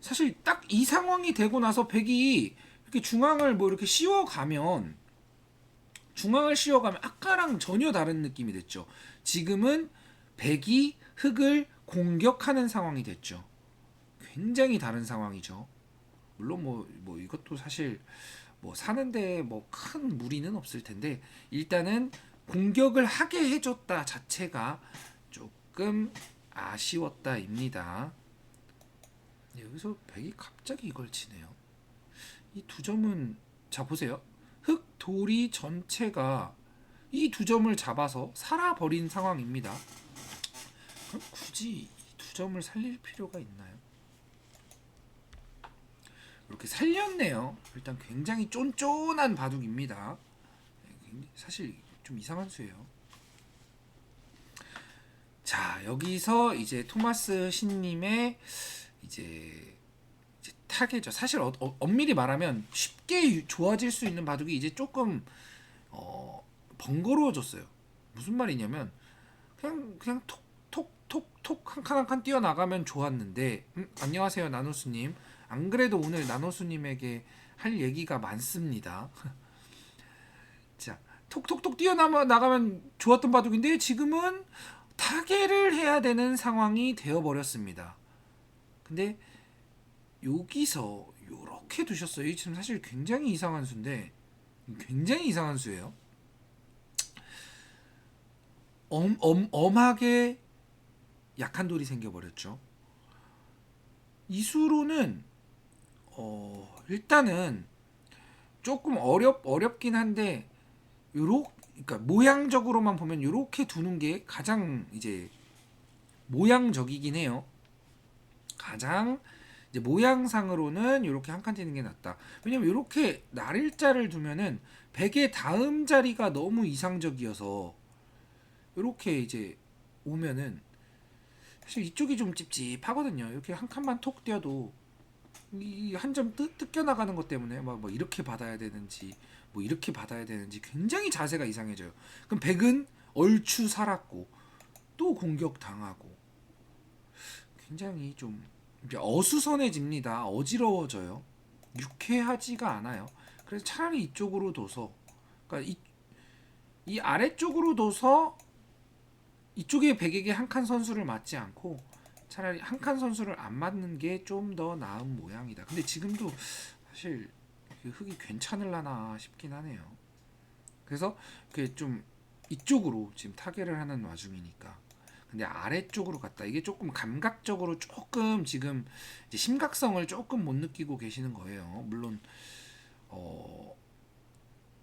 사실 딱 이 상황이 되고 나서 백이 이렇게 중앙을 뭐 이렇게 씌워가면 아까랑 전혀 다른 느낌이 됐죠. 지금은 백이 흑을 공격하는 상황이 됐죠. 굉장히 다른 상황이죠. 물론 뭐 이것도 사실 뭐 사는데 뭐 큰 무리는 없을 텐데 일단은 공격을 하게 해줬다 자체가 조금 아쉬웠다입니다. 여기서 백이 갑자기 이걸 치네요. 이 두 점은 자 보세요. 흑 돌이 전체가 이 두 점을 잡아서 살아버린 상황입니다. 그럼 굳이 이 두 점을 살릴 필요가 있나요? 이렇게 살렸네요. 일단 굉장히 쫀쫀한 바둑입니다. 사실 좀 이상한 수예요. 자, 여기서 이제 토마스 신님의 이제 타겟죠. 사실 엄밀히 말하면 쉽게 좋아질 수 있는 바둑이 이제 조금 번거로워졌어요. 무슨 말이냐면 그냥 톡톡톡톡 한 칸 한 칸 뛰어나가면 좋았는데 안녕하세요 나노스님. 안 그래도 오늘 나노스님에게 할 얘기가 많습니다. 자, 톡톡톡 뛰어나가면 좋았던 바둑인데 지금은 타개를 해야 되는 상황이 되어버렸습니다. 근데 여기서 이렇게 두셨어요. 지금 사실 굉장히 이상한 수인데 굉장히 이상한 수예요. 엄하게 약한 돌이 생겨버렸죠. 이 수로는 일단은 조금 어렵긴 한데 그러니까 모양적으로만 보면 이렇게 두는 게 가장 이제 모양적이긴 해요. 가장 이제 모양상으로는 이렇게 한 칸 띄는 게 낫다. 왜냐면 이렇게 날일자를 두면은 백의 다음 자리가 너무 이상적이어서 이렇게 이제 오면은 사실 이쪽이 좀 찝찝하거든요. 이렇게 한 칸만 톡 띄어도 이 한 점 뜯겨 나가는 것 때문에 뭐 이렇게 받아야 되는지 뭐 이렇게 받아야 되는지 굉장히 자세가 이상해져요. 그럼 백은 얼추 살았고 또 공격 당하고 굉장히 좀 어수선해집니다. 어지러워져요. 유쾌하지가 않아요. 그래서 차라리 이쪽으로 둬서 그러니까 이 아래쪽으로 둬서 이쪽에 백에게 한 칸 선수를 맞지 않고 차라리 한 칸 선수를 안 맞는 게 좀 더 나은 모양이다. 근데 지금도 사실 흑이 괜찮을라나 싶긴 하네요. 그래서 그게 좀 이쪽으로 지금 타개를 하는 와중이니까. 근데 아래쪽으로 갔다. 이게 조금 감각적으로 조금 지금 이제 심각성을 조금 못 느끼고 계시는 거예요. 물론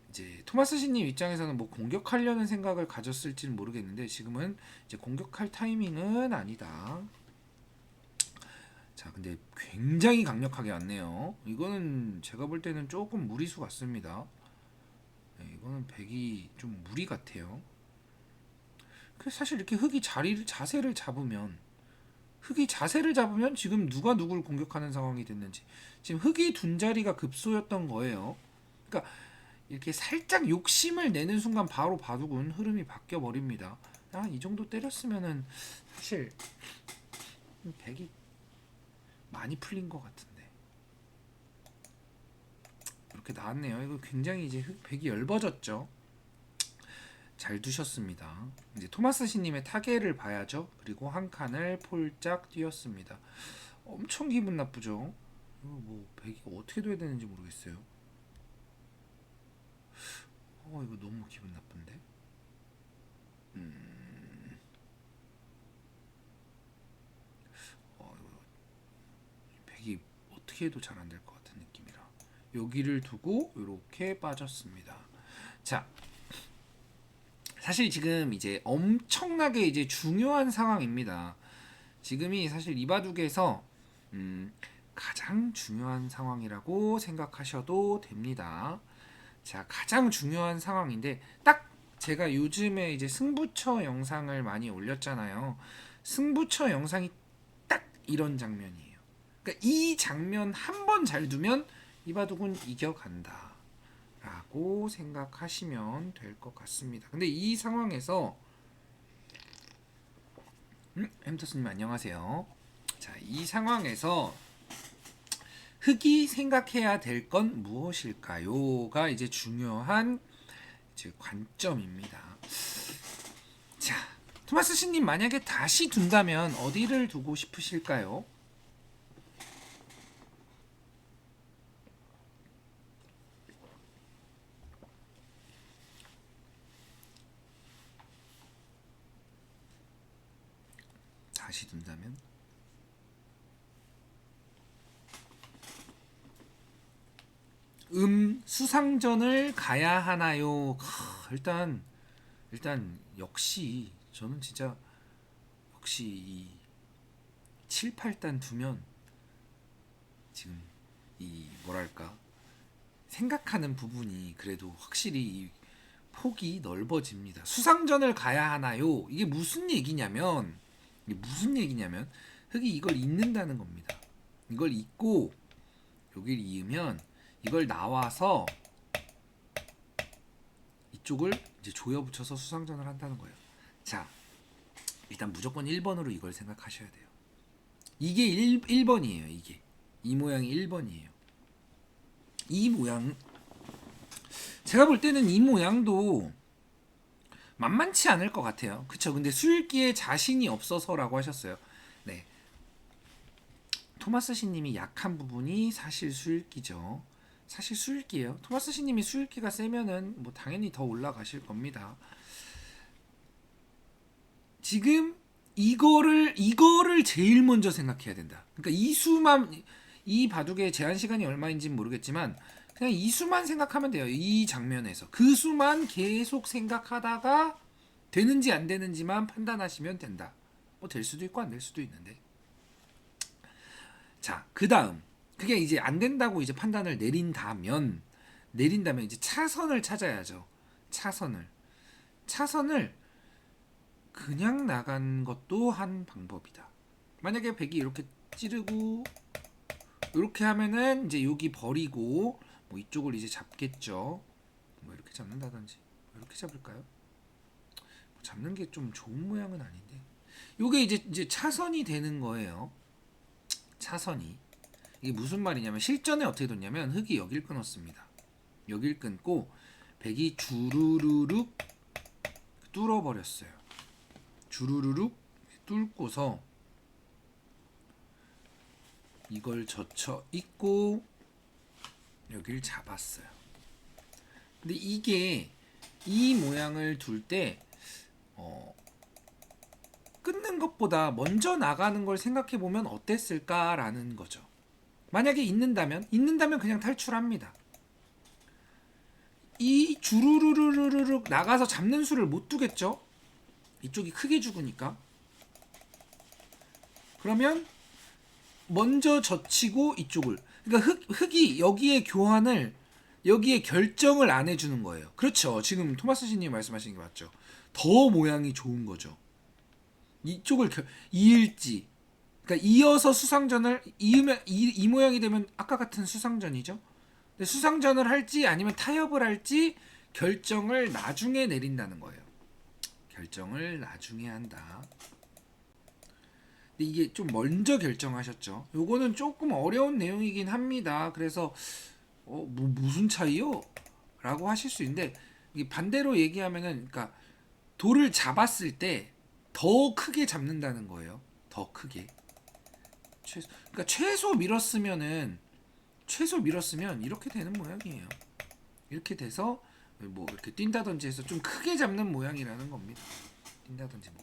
이제 토마스 신님 입장에서는 뭐 공격하려는 생각을 가졌을지는 모르겠는데 지금은 이제 공격할 타이밍은 아니다. 자, 근데 굉장히 강력하게 왔네요. 이거는 제가 볼 때는 조금 무리수 같습니다. 네, 이거는 백이 좀 무리 같아요. 사실 이렇게 자세를 잡으면 지금 누가 누굴 공격하는 상황이 됐는지 지금 흑이 둔 자리가 급소였던 거예요. 그러니까 이렇게 살짝 욕심을 내는 순간 바로 바둑은 흐름이 바뀌어 버립니다. 이 정도 때렸으면은 사실 백이 많이 풀린 것 같은데 이렇게 나왔네요. 이거 굉장히 이제 백이 엷어졌죠. 잘 두셨습니다. 이제 토마스 신님의 타개를 봐야죠. 그리고 한 칸을 폴짝 띄었습니다. 엄청 기분 나쁘죠. 이거 뭐 백이 어떻게 둬야 되는지 모르겠어요. 이거 너무 기분 나쁜데. 백이 어떻게 해도 잘 안 될 것 같은 느낌이라 여기를 두고 이렇게 빠졌습니다. 자, 사실 지금 이제 엄청나게 이제 중요한 상황입니다. 지금이 사실 이 바둑에서 가장 중요한 상황이라고 생각하셔도 됩니다. 자, 가장 중요한 상황인데 딱 제가 요즘에 이제 승부처 영상을 많이 올렸잖아요. 승부처 영상이 딱 이런 장면이에요. 그러니까 이 장면 한 번 잘 두면 이 바둑은 이겨간다 라고 생각하시면 될 것 같습니다. 근데 이 상황에서 햄터스님 안녕하세요. 자, 이 상황에서 흑이 생각해야 될 건 무엇일까요?가 이제 중요한 이제 관점입니다. 자, 토마스 씨님 만약에 다시 둔다면 어디를 두고 싶으실까요? 다시 둔다면? 수상전을 가야 하나요? 일단 역시 저는 진짜 역시 이 7, 8단 두면 지금 이 뭐랄까 생각하는 부분이 그래도 확실히 이 폭이 넓어집니다. 수상전을 가야 하나요? 이게 무슨 얘기냐면 흑이 이걸 잇는다는 겁니다. 이걸 잇고 여기를 이으면 이걸 나와서 이쪽을 이제 조여붙여서 수상전을 한다는 거예요. 자, 일단 무조건 1번으로 이걸 생각하셔야 돼요. 이게 1번이에요. 이게 이 모양이 1번이에요. 이 모양 제가 볼 때는 이 모양도 만만치 않을 것 같아요. 그쵸? 근데 수읽기에 자신이 없어서라고 하셨어요. 네, 토마스 씨님이 약한 부분이 사실 수읽기죠. 사실 수읽기예요. 토마스 씨님이 수읽기가 세면은 뭐 당연히 더 올라가실 겁니다. 지금 이거를 제일 먼저 생각해야 된다. 그러니까 이 수만 이 바둑의 제한 시간이 얼마인지는 모르겠지만 그냥 이 수만 생각하면 돼요. 이 장면에서 그 수만 계속 생각하다가 되는지 안 되는지만 판단하시면 된다. 뭐 될 수도 있고 안 될 수도 있는데. 자, 그다음 그게 이제 안 된다고 이제 판단을 내린다면 이제 차선을 찾아야죠. 차선을 그냥 나간 것도 한 방법이다. 만약에 백이 이렇게 찌르고 이렇게 하면은 이제 여기 버리고 뭐 이쪽을 이제 잡겠죠. 뭐 이렇게 잡는다든지 이렇게 잡을까요? 뭐 잡는 게 좀 좋은 모양은 아닌데. 요게 이제 차선이 되는 거예요. 차선이 이게 무슨 말이냐면 실전에 어떻게 됐냐면 흑이 여길 끊었습니다. 여길 끊고 백이 주르르륵 뚫어버렸어요. 주르르륵 뚫고서 이걸 젖혀 있고 여기를 잡았어요. 근데 이게 이 모양을 둘 때 끊는 것보다 먼저 나가는 걸 생각해 보면 어땠을까라는 거죠. 만약에 있는다면 그냥 탈출합니다. 이 주르르르르륵 나가서 잡는 수를 못 두겠죠. 이쪽이 크게 죽으니까. 그러면 먼저 젖히고 이쪽을 그러니까 흑이 여기에 결정을 안 해주는 거예요. 그렇죠. 지금 토마스 씨님 말씀하시는 게 맞죠. 더 모양이 좋은 거죠. 이쪽을 이을지 그러니까 이어서 수상전을 이으면 이 모양이 되면 아까 같은 수상전이죠. 근데 수상전을 할지 아니면 타협을 할지 결정을 나중에 내린다는 거예요. 결정을 나중에 한다. 근데 이게 좀 먼저 결정하셨죠. 요거는 조금 어려운 내용이긴 합니다. 그래서 무슨 차이요? 라고 하실 수 있는데 이게 반대로 얘기하면은 그러니까 돌을 잡았을 때 더 크게 잡는다는 거예요. 더 크게. 그러니까 최소 밀었으면 이렇게 되는 모양이에요. 이렇게 돼서 뭐 이렇게 뛴다든지 해서 좀 크게 잡는 모양이라는 겁니다. 뛴다든지 뭐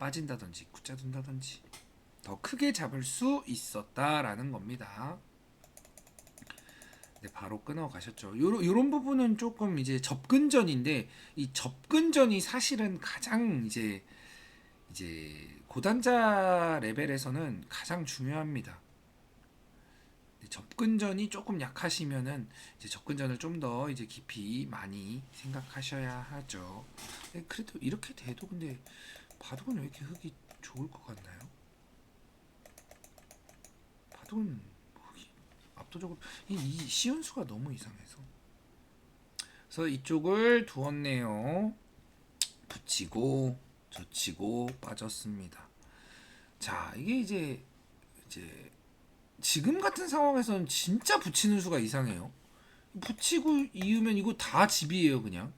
빠진다든지 굿자 둔다든지 더 크게 잡을 수 있었다라는 겁니다. 네, 바로 끊어 가셨죠. 요런 부분은 조금 이제 접근전인데 이 접근전이 사실은 가장 이제 고단자 레벨에서는 가장 중요합니다. 접근전이 조금 약하시면은 이제 접근전을 좀 더 이제 깊이 많이 생각하셔야 하죠. 그래도 이렇게 돼도 근데 바둑은 왜 이렇게 흙이 좋을 것 같나요? 압도는 압도적으로 이 쉬운 수가 너무 이상해서. 그래서 이쪽을 두었네요. 붙이고 젖히고 빠졌습니다. 자, 이게 이제 지금 같은 상황에서는 진짜 붙이는 수가 이상해요. 붙이고 이으면 이거 다 집이에요. 그냥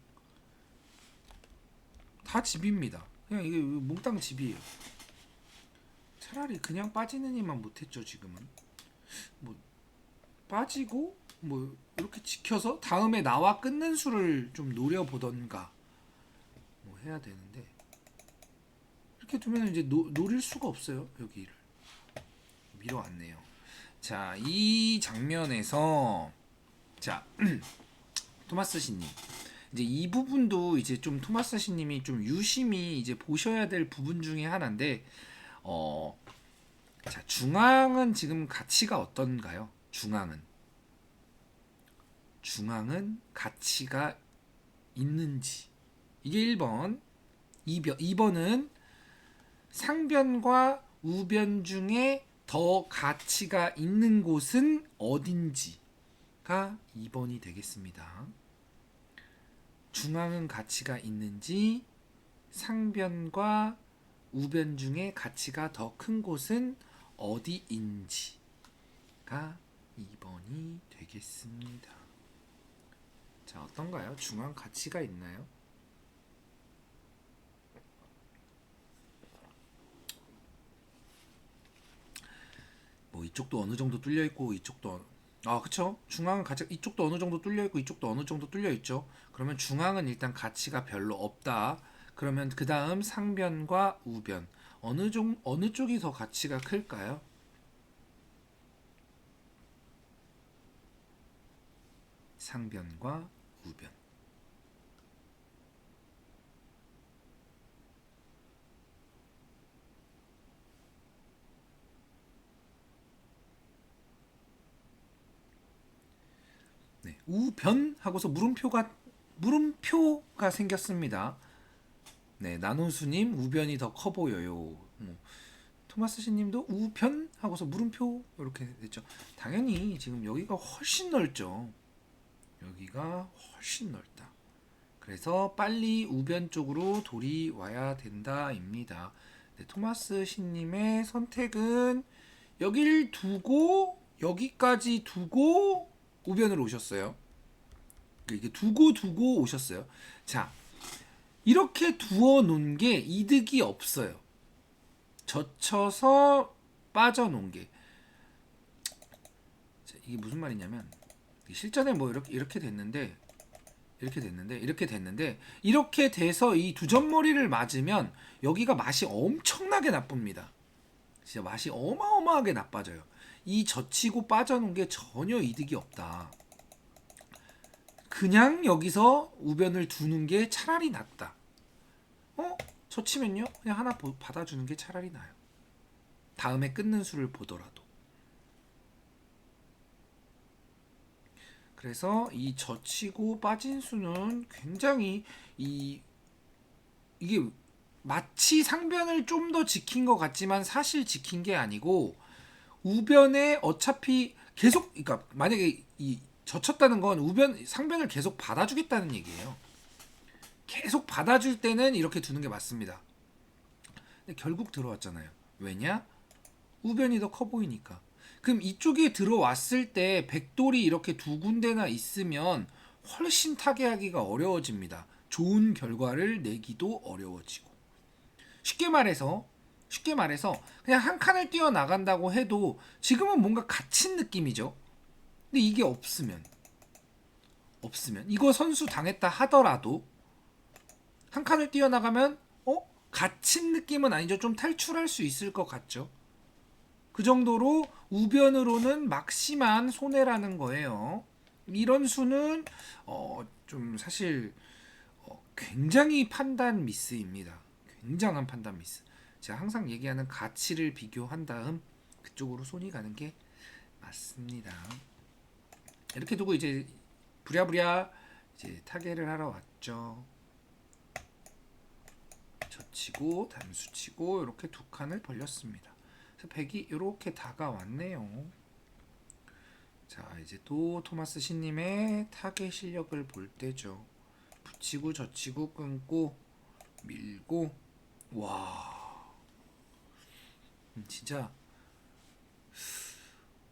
다 집입니다. 그냥 이게 몽땅 집이에요. 차라리 그냥 빠지는 이만 못했죠. 지금은 뭐 빠지고 뭐 이렇게 지켜서 다음에 나와 끊는 수를 좀 노려보던가 뭐 해야 되는데, 이렇게 두면 이제 노릴 수가 없어요. 여기를 밀어왔네요. 자, 이 장면에서 자 토마스 씨님, 이제 이 부분도 이제 좀 토마스 씨님이 좀 유심히 이제 보셔야 될 부분 중에 하나인데, 자, 중앙은 지금 가치가 어떤가요? 중앙은 가치가 있는지, 이게 1번. 2번은 상변과 우변 중에 더 가치가 있는 곳은 어딘지가 2번이 되겠습니다. 중앙은 가치가 있는지, 상변과 우변 중에 가치가 더 큰 곳은 어디인지가 2번이 되겠습니다. 자, 어떤가요? 중앙 가치가 있나요? 뭐 이쪽도 어느 정도 뚫려 있고 이쪽도, 그쵸? 중앙은 가치, 이쪽도 어느 정도 뚫려 있고 이쪽도 어느 정도 뚫려 있죠. 그러면 중앙은 일단 가치가 별로 없다. 그러면 그 다음 상변과 우변, 어느 쪽이 더 가치가 클까요? 상변과 우변. 네, 우변 하고서 물음표가 생겼습니다. 네, 나노수님 우변이 더 커 보여요. 토마스 씨님도 우변 하고서 물음표 이렇게 됐죠. 당연히 지금 여기가 훨씬 넓죠. 여기가 훨씬 넓다. 그래서 빨리 우변 쪽으로 돌이 와야 된다입니다. 네, 토마스 씨님의 선택은 여길 두고 여기까지 두고 우변으로 오셨어요. 이게 두고 오셨어요. 자, 이렇게 두어 놓은 게 이득이 없어요. 젖혀서 빠져놓은 게. 자, 이게 무슨 말이냐면, 실전에 뭐 이렇게 됐는데 이렇게 돼서 이 두 점머리를 맞으면 여기가 맛이 엄청나게 나쁩니다. 진짜 맛이 어마어마하게 나빠져요. 이 젖히고 빠져놓은 게 전혀 이득이 없다. 그냥 여기서 우변을 두는 게 차라리 낫다. 젖히면요 그냥 하나 받아주는 게 차라리 나아요. 다음에 끊는 수를 보더라도. 그래서 이 젖히고 빠진 수는 굉장히 이게 마치 상변을 좀 더 지킨 것 같지만 사실 지킨 게 아니고, 우변에 어차피 계속, 그러니까 만약에 이 젖혔다는 건 상변을 계속 받아주겠다는 얘기예요. 계속 받아줄 때는 이렇게 두는 게 맞습니다. 근데 결국 들어왔잖아요. 왜냐? 우변이 더 커 보이니까. 그럼 이쪽에 들어왔을 때 백돌이 이렇게 두 군데나 있으면 훨씬 타개하기가 어려워집니다. 좋은 결과를 내기도 어려워지고. 쉽게 말해서 그냥 한 칸을 뛰어 나간다고 해도 지금은 뭔가 갇힌 느낌이죠. 근데 이게 없으면 이거 선수 당했다 하더라도 한 칸을 뛰어 나가면 갇힌 느낌은 아니죠. 좀 탈출할 수 있을 것 같죠. 그 정도로 우변으로는 막심한 손해라는 거예요. 이런 수는 좀 사실 굉장히 판단 미스입니다. 굉장한 판단 미스. 제가 항상 얘기하는 가치를 비교한 다음 그쪽으로 손이 가는 게 맞습니다. 이렇게 두고 이제 부랴부랴 이제 타개를 하러 왔죠. 젖히고 단수치고 이렇게 두 칸을 벌렸습니다. 그래서 백이 이렇게 다가왔네요. 자, 이제 또 토마스 신님의 타겟 실력을 볼 때죠. 붙이고 젖히고 끊고 밀고. 와, 진짜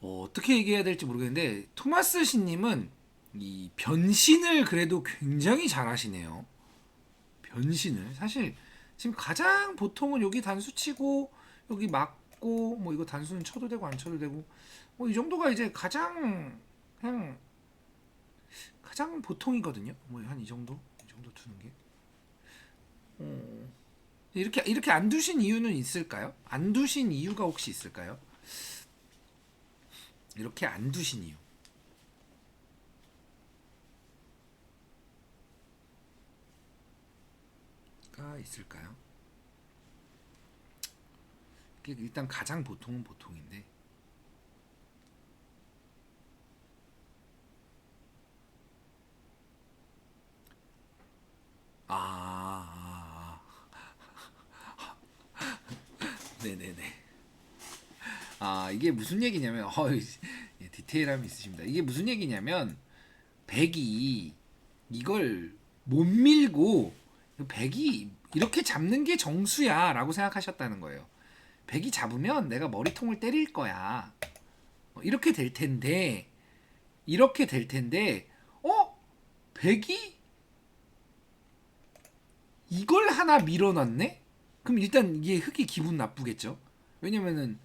어떻게 얘기해야 될지 모르겠는데 토마스 신님은 이 변신을 그래도 굉장히 잘하시네요. 변신을 사실 지금 가장 보통은 여기 단수 치고 여기 맞고 뭐 이거 단수는 쳐도 되고 안 쳐도 되고 뭐 이 정도가 이제 가장 그냥 가장 보통이거든요. 뭐 한 이 정도 두는 게. 이렇게 안 두신 이유는 있을까요? 안 두신 이유가 혹시 있을까요? 이렇게 안 두신 이유가 있을까요? 일단 가장 보통은 보통인데 아, 네네네. 아, 이게 무슨 얘기냐면 디테일함이 있으십니다. 이게 무슨 얘기냐면 백이 이걸 못 밀고 백이 이렇게 잡는 게 정수야라고 생각하셨다는 거예요. 백이 잡으면 내가 머리통을 때릴 거야. 이렇게 될 텐데, 백이 이걸 하나 밀어놨네? 그럼 일단 이게 흑이 기분 나쁘겠죠? 왜냐면은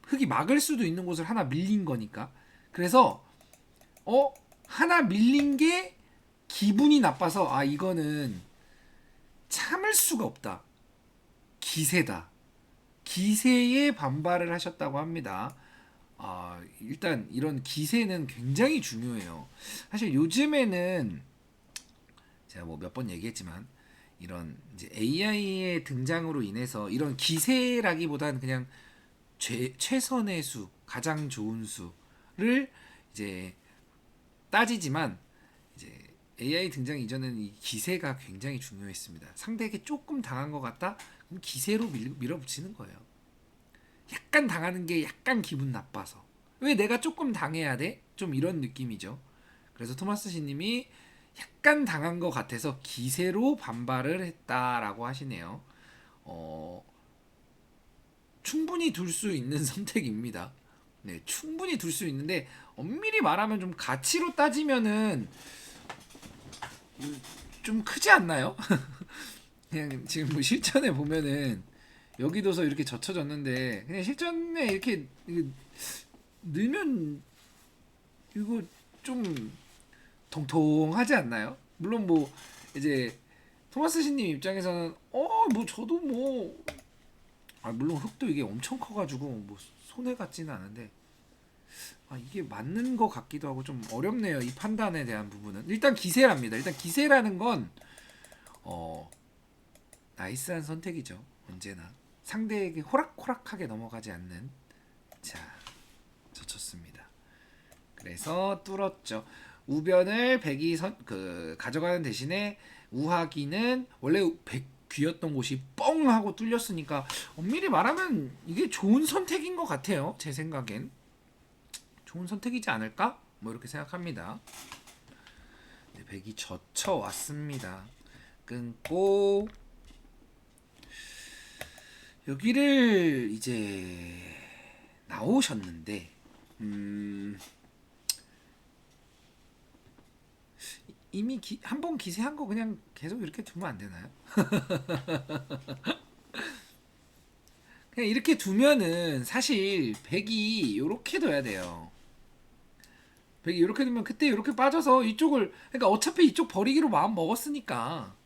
흑이 막을 수도 있는 곳을 하나 밀린 거니까. 그래서 하나 밀린 게 기분이 나빠서 이거는 참을 수가 없다. 기세다. 기세에 반발을 하셨다고 합니다. 일단 이런 기세는 굉장히 중요해요. 사실 요즘에는 제가 뭐 몇 번 얘기했지만 이런 이제 AI의 등장으로 인해서 이런 기세라기보다는 그냥 최선의 수, 가장 좋은 수를 이제 따지지만 이제 AI 등장 이전에는 이 기세가 굉장히 중요했습니다. 상대에게 조금 당한 것 같다? 그럼 기세로 밀어붙이는 거예요. 약간 당하는 게 약간 기분 나빠서. 왜 내가 조금 당해야 돼? 좀 이런 느낌이죠. 그래서 토마스 씨님이 약간 당한 것 같아서 기세로 반발을 했다라고 하시네요. 충분히 둘 수 있는 선택입니다. 네, 충분히 둘 수 있는데 엄밀히 말하면 좀 가치로 따지면은 좀 크지 않나요? 그냥 지금 뭐 실전에 보면은 여기 둬서 이렇게 젖혀졌는데 그냥 실전에 이렇게 넣으면 이거 좀 통통하지 않나요? 물론 뭐 이제 토마스 신님 입장에서는 뭐 저도 뭐 물론 흙도 이게 엄청 커가지고 뭐 손해 같지는 않은데 이게 맞는 것 같기도 하고 좀 어렵네요. 이 판단에 대한 부분은 일단 기세랍니다. 일단 기세라는 건 나이스한 선택이죠. 언제나 상대에게 호락호락하게 넘어가지 않는. 자, 젖혔습니다. 그래서 뚫었죠. 우변을 백이 가져가는 대신에 우하기는 원래 백귀였던 곳이 뻥 하고 뚫렸으니까 엄밀히 말하면 이게 좋은 선택인 것 같아요. 제 생각엔 좋은 선택이지 않을까? 뭐 이렇게 생각합니다. 네, 백이 젖혀 왔습니다. 끊고 여기를 이제 나오셨는데 이미 한 번 기세한 거 그냥 계속 이렇게 두면 안 되나요? 그냥 이렇게 두면은 사실 백이 이렇게 둬야 돼요. 백이 이렇게 두면 그때 이렇게 빠져서 이쪽을 그러니까 어차피 이쪽 버리기로 마음 먹었으니까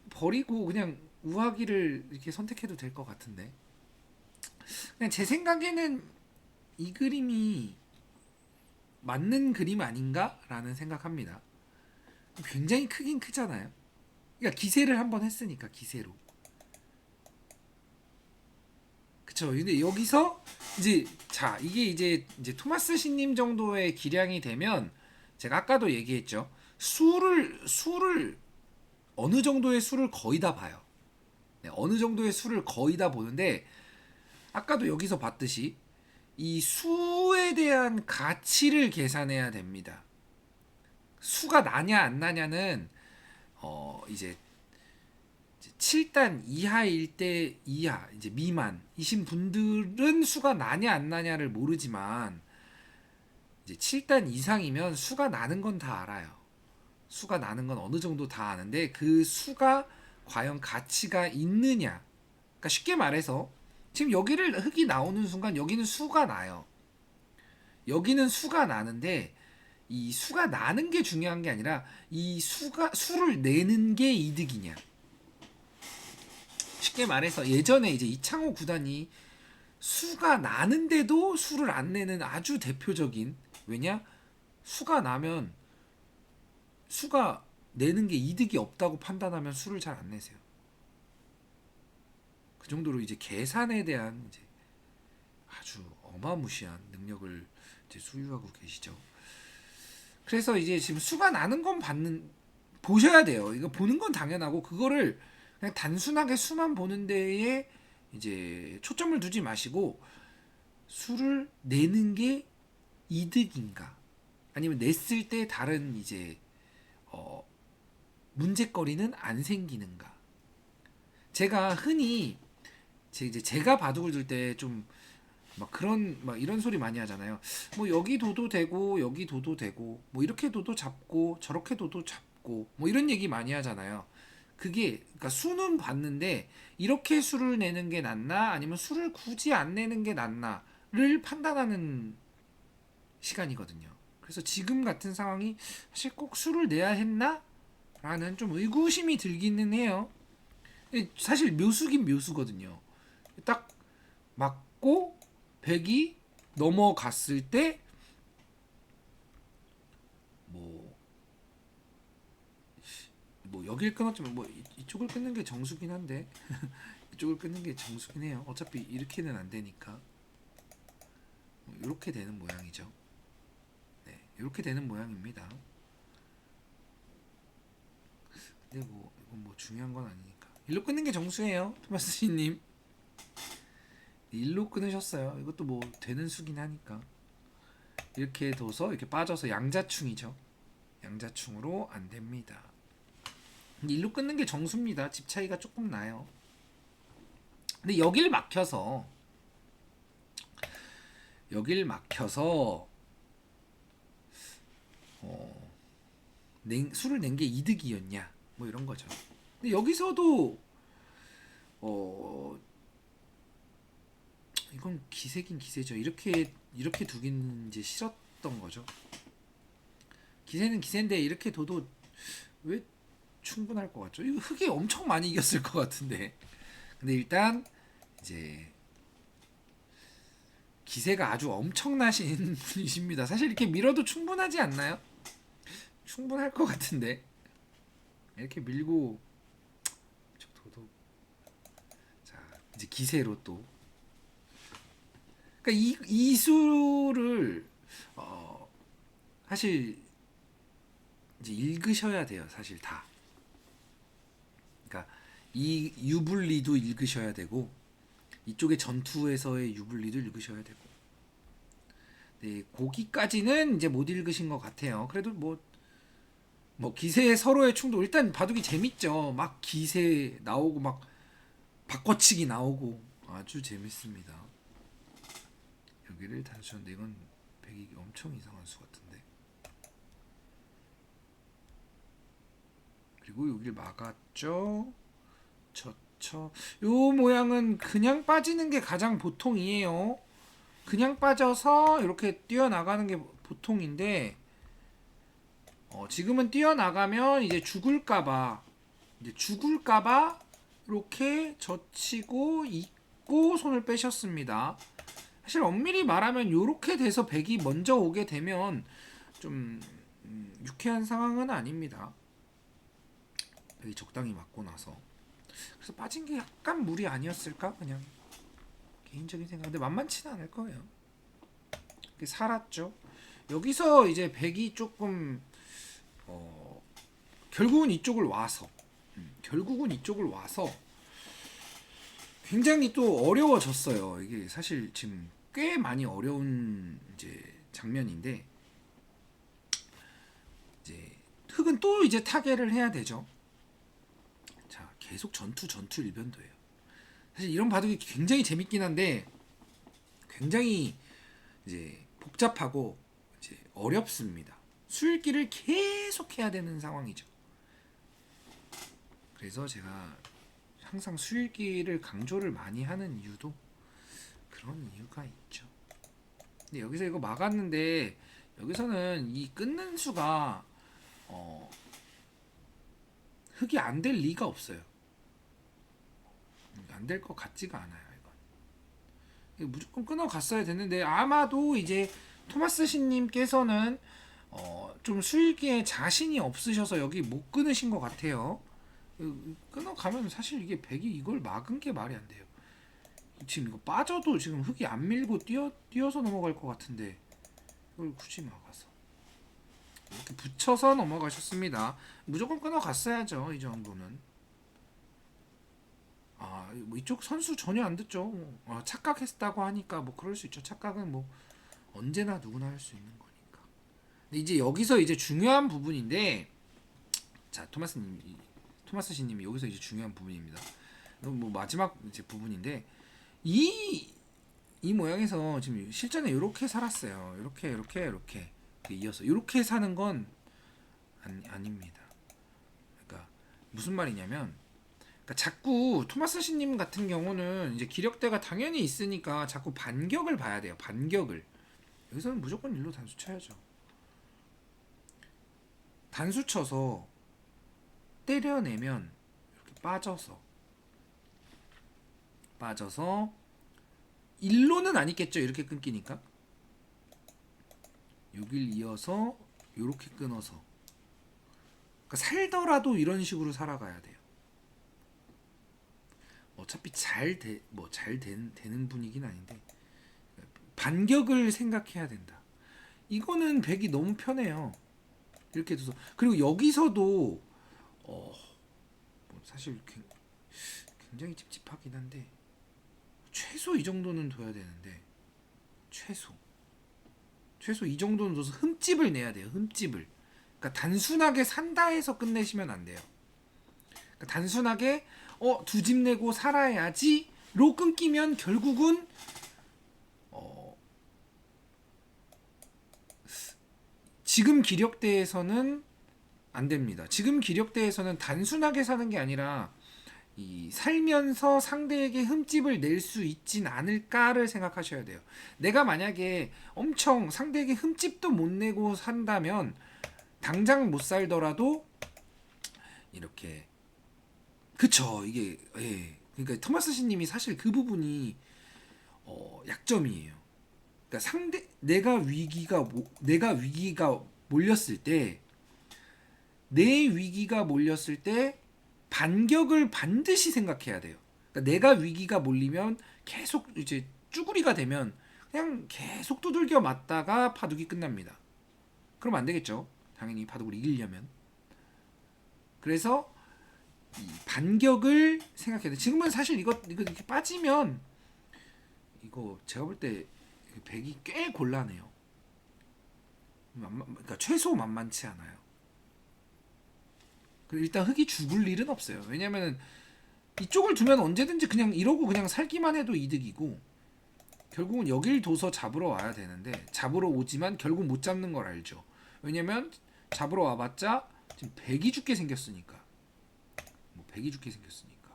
버리고 그냥 우하기를 이렇게 선택해도 될 것 같은데 그냥 제 생각에는 이 그림이 맞는 그림 아닌가라는 생각합니다. 굉장히 크긴 크잖아요. 그러니까 기세를 한번 했으니까 기세로. 그쵸. 근데 여기서 이게 이제 토마스 신님 정도의 기량이 되면 제가 아까도 얘기했죠. 수를 어느 정도의 수를 거의 다 봐요. 네, 어느 정도의 수를 거의 다 보는데 아까도 여기서 봤듯이 이 수에 대한 가치를 계산해야 됩니다. 수가 나냐 안 나냐는 이제 7단 이하일 때 이하 이제 미만이신 분들은 수가 나냐 안 나냐를 모르지만 이제 7단 이상이면 수가 나는 건 다 알아요. 수가 나는 건 어느 정도 다 아는데 그 수가 과연 가치가 있느냐. 그러니까 쉽게 말해서 지금 여기를 흙이 나오는 순간 여기는 수가 나요. 여기는 수가 나는데 이 수가 나는 게 중요한 게 아니라 이 수를 내는 게 이득이냐. 쉽게 말해서 예전에 이제 이창호 구단이 수가 나는데도 수를 안 내는 아주 대표적인, 왜냐? 수가 나면 수가 내는 게 이득이 없다고 판단하면 수를 잘 안 내세요. 그 정도로 이제 계산에 대한 이제 아주 어마무시한 능력을 이제 소유하고 계시죠. 그래서 이제 지금 수가 나는 건 보셔야 돼요. 이거 보는 건 당연하고 그거를 그냥 단순하게 수만 보는 데에 이제 초점을 두지 마시고 수를 내는 게 이득인가 아니면 냈을 때 다른 이제 문제거리는 안 생기는가. 제가 흔히 제가 바둑을 둘 때 좀 막 이런 소리 많이 하잖아요. 뭐 여기 둬도 되고 여기 둬도 되고 뭐 이렇게 둬도 잡고 저렇게 둬도 잡고 뭐 이런 얘기 많이 하잖아요. 그게 그러니까 수는 봤는데 이렇게 수를 내는 게 낫나 아니면 수를 굳이 안 내는 게 낫나를 판단하는 시간이거든요. 그래서 지금 같은 상황이 사실 꼭 수를 내야 했나? 라는 좀 의구심이 들기는 해요. 사실 묘수긴 묘수거든요. 딱 맞고 100이 넘어갔을 때 뭐 여길 끊었지만 뭐 이쪽을 끊는 게 정수긴 한데 이쪽을 끊는 게 정수긴 해요. 어차피 이렇게는 안 되니까 이렇게 되는 모양이죠. 네, 이렇게 되는 모양입니다. 근데 뭐 이건 뭐 중요한 건 아니니까 일로 끊는 게 정수예요. 토마스님 일로 끊으셨어요. 이것도 뭐 되는 수긴 하니까 이렇게 둬서 이렇게 빠져서 양자충이죠. 양자충으로 안 됩니다. 일로 끊는 게 정수입니다. 집 차이가 조금 나요. 근데 여길 막혀서 수를 낸 게 이득이었냐 뭐 이런 거죠. 근데 여기서도 이건 기세긴 기세죠. 이렇게 두긴 이제 싫었던 거죠. 기세는 기세인데 이렇게 둬도 왜 충분할 것 같죠? 이거 흙이 엄청 많이 이겼을 것 같은데. 근데 일단 이제 기세가 아주 엄청나신 분이십니다. 사실 이렇게 밀어도 충분하지 않나요? 충분할 것 같은데 이렇게 밀고 도도 자 이제 기세로 또 그러니까 이 수를 사실 이제 읽으셔야 돼요. 사실 다. 그러니까 이 유불리도 읽으셔야 되고 이쪽에 전투에서의 유불리도 읽으셔야 되고. 네, 거기까지는 이제 못 읽으신 것 같아요. 그래도 뭐 기세 서로의 충돌 일단 바둑이 재밌죠. 막 기세 나오고 막 바꿔치기 나오고 아주 재밌습니다. 여기를 단수하는데 이건 100이 엄청 이상한 수 같은데. 그리고 여기를 막았죠. 요 모양은 그냥 빠지는 게 가장 보통이에요. 그냥 빠져서 이렇게 뛰어나가는 게 보통인데 지금은 뛰어나가면 이제 죽을까봐 이렇게 젖히고 있고 손을 빼셨습니다. 사실 엄밀히 말하면 이렇게 돼서 백이 먼저 오게 되면 좀 유쾌한 상황은 아닙니다. 백이 적당히 맞고 나서 그래서 빠진 게 약간 무리 아니었을까? 그냥 개인적인 생각. 근데 만만치는 않을 거예요. 살았죠. 여기서 이제 백이 조금 결국은 이쪽을 와서 굉장히 또 어려워졌어요. 이게 사실 지금 꽤 많이 어려운 이제 장면인데 이제 흑은 또 이제 타겟을 해야 되죠. 자, 계속 전투 일변도예요. 사실 이런 바둑이 굉장히 재밌긴 한데 굉장히 이제 복잡하고 이제 어렵습니다. 수읽기를 계속 해야 되는 상황이죠. 그래서 제가 항상 수읽기를 강조를 많이 하는 이유도 그런 이유가 있죠. 근데 여기서 이거 막았는데 여기서는 이 끊는 수가 흑이 안 될 리가 없어요. 안 될 것 같지가 않아요. 이거 무조건 끊어갔어야 됐는데 아마도 이제 토마스 신님께서는 좀 수익에 자신이 없으셔서 여기 못 끊으신 것 같아요. 끊어가면 사실 이게 백이 이걸 막은 게 말이 안 돼요. 지금 이거 빠져도 지금 흑이 안 밀고 뛰어서 넘어갈 것 같은데 이걸 굳이 막아서 이렇게 붙여서 넘어가셨습니다. 무조건 끊어갔어야죠. 이 정도는. 뭐 이쪽 선수 전혀 안 듣죠. 착각했다고 하니까 뭐 그럴 수 있죠. 착각은 뭐 언제나 누구나 할 수 있는 거니까. 근데 이제 여기서 이제 중요한 부분인데, 자 토마스 씨님이 여기서 이제 중요한 부분입니다. 뭐 마지막 이제 부분인데 이 모양에서 지금 실전에 이렇게 살았어요. 이렇게 이어서 이렇게 사는 건 아닙니다. 그러니까 무슨 말이냐면. 그러니까 자꾸 토마스 씨님 같은 경우는 이제 기력대가 당연히 있으니까 자꾸 반격을 봐야 돼요. 반격을. 여기서는 무조건 일로 단수 쳐야죠. 단수 쳐서 때려내면 이렇게 빠져서 일로는 안 있겠죠. 이렇게 끊기니까 6일 이어서 이렇게 끊어서 그러니까 살더라도 이런 식으로 살아가야 돼요. 어차피 되는 분위기는 아닌데 반격을 생각해야 된다. 이거는 백이 너무 편해요. 이렇게 둬서 그리고 여기서도 뭐 사실 굉장히 찝찝하긴 한데 최소 이 정도는 둬야 되는데 최소 이 정도는 둬서 흠집을 내야 돼요. 흠집을. 그러니까 단순하게 산다 해서 끝내시면 안 돼요. 그러니까 단순하게 두 집 내고 살아야지로 끊기면 결국은 지금 기력대에서는 안 됩니다. 지금 기력대에서는 단순하게 사는 게 아니라 이 살면서 상대에게 흠집을 낼 수 있진 않을까를 생각하셔야 돼요. 내가 만약에 엄청 상대에게 흠집도 못 내고 산다면 당장 못 살더라도 이렇게 그쵸. 이게 그러니까 토마스 씨님이 사실 그 부분이 약점이에요. 그러니까 내가 위기가 몰렸을 때 내 위기가 몰렸을 때 반격을 반드시 생각해야 돼요. 그러니까 내가 위기가 몰리면 계속 이제 쭈구리가 되면 그냥 계속 두들겨 맞다가 바둑이 끝납니다. 그럼 안 되겠죠. 당연히 바둑을 이기려면. 그래서 이 반격을 생각해야 돼. 지금은 사실 이거 이렇게 빠지면 이거 제가 볼 때 백이 꽤 곤란해요. 그러니까 최소 만만치 않아요. 그리고 일단 흑이 죽을 일은 없어요. 왜냐면 이쪽을 두면 언제든지 그냥 이러고 그냥 살기만 해도 이득이고 결국은 여길 둬서 잡으러 와야 되는데 잡으러 오지만 결국 못 잡는 걸 알죠. 왜냐면 잡으러 와봤자 지금 백이 죽게 생겼으니까. 백이 죽게 생겼으니까.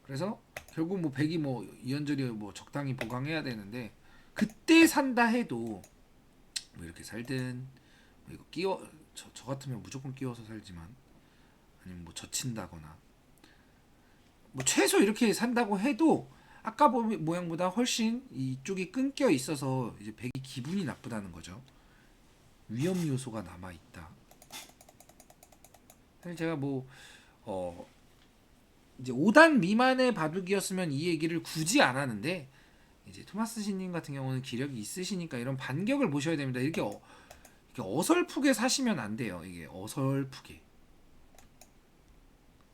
그래서 결국 뭐 백이 뭐 이연절이 뭐 적당히 보강해야 되는데 그때 산다 해도 뭐 이렇게 살든 뭐 이거 끼워 저 같으면 무조건 끼워서 살지만 아니면 뭐 젖힌다거나 뭐 최소 이렇게 산다고 해도 아까 모양보다 훨씬 이쪽이 끊겨 있어서 이제 백이 기분이 나쁘다는 거죠. 위험 요소가 남아 있다. 사실 제가 뭐 이제 5단 미만의 바둑이었으면 이 얘기를 굳이 안 하는데 이제 토마스 신님 같은 경우는 기력이 있으시니까 이런 반격을 보셔야 됩니다. 이렇게 어설프게 사시면 안 돼요. 이게 어설프게.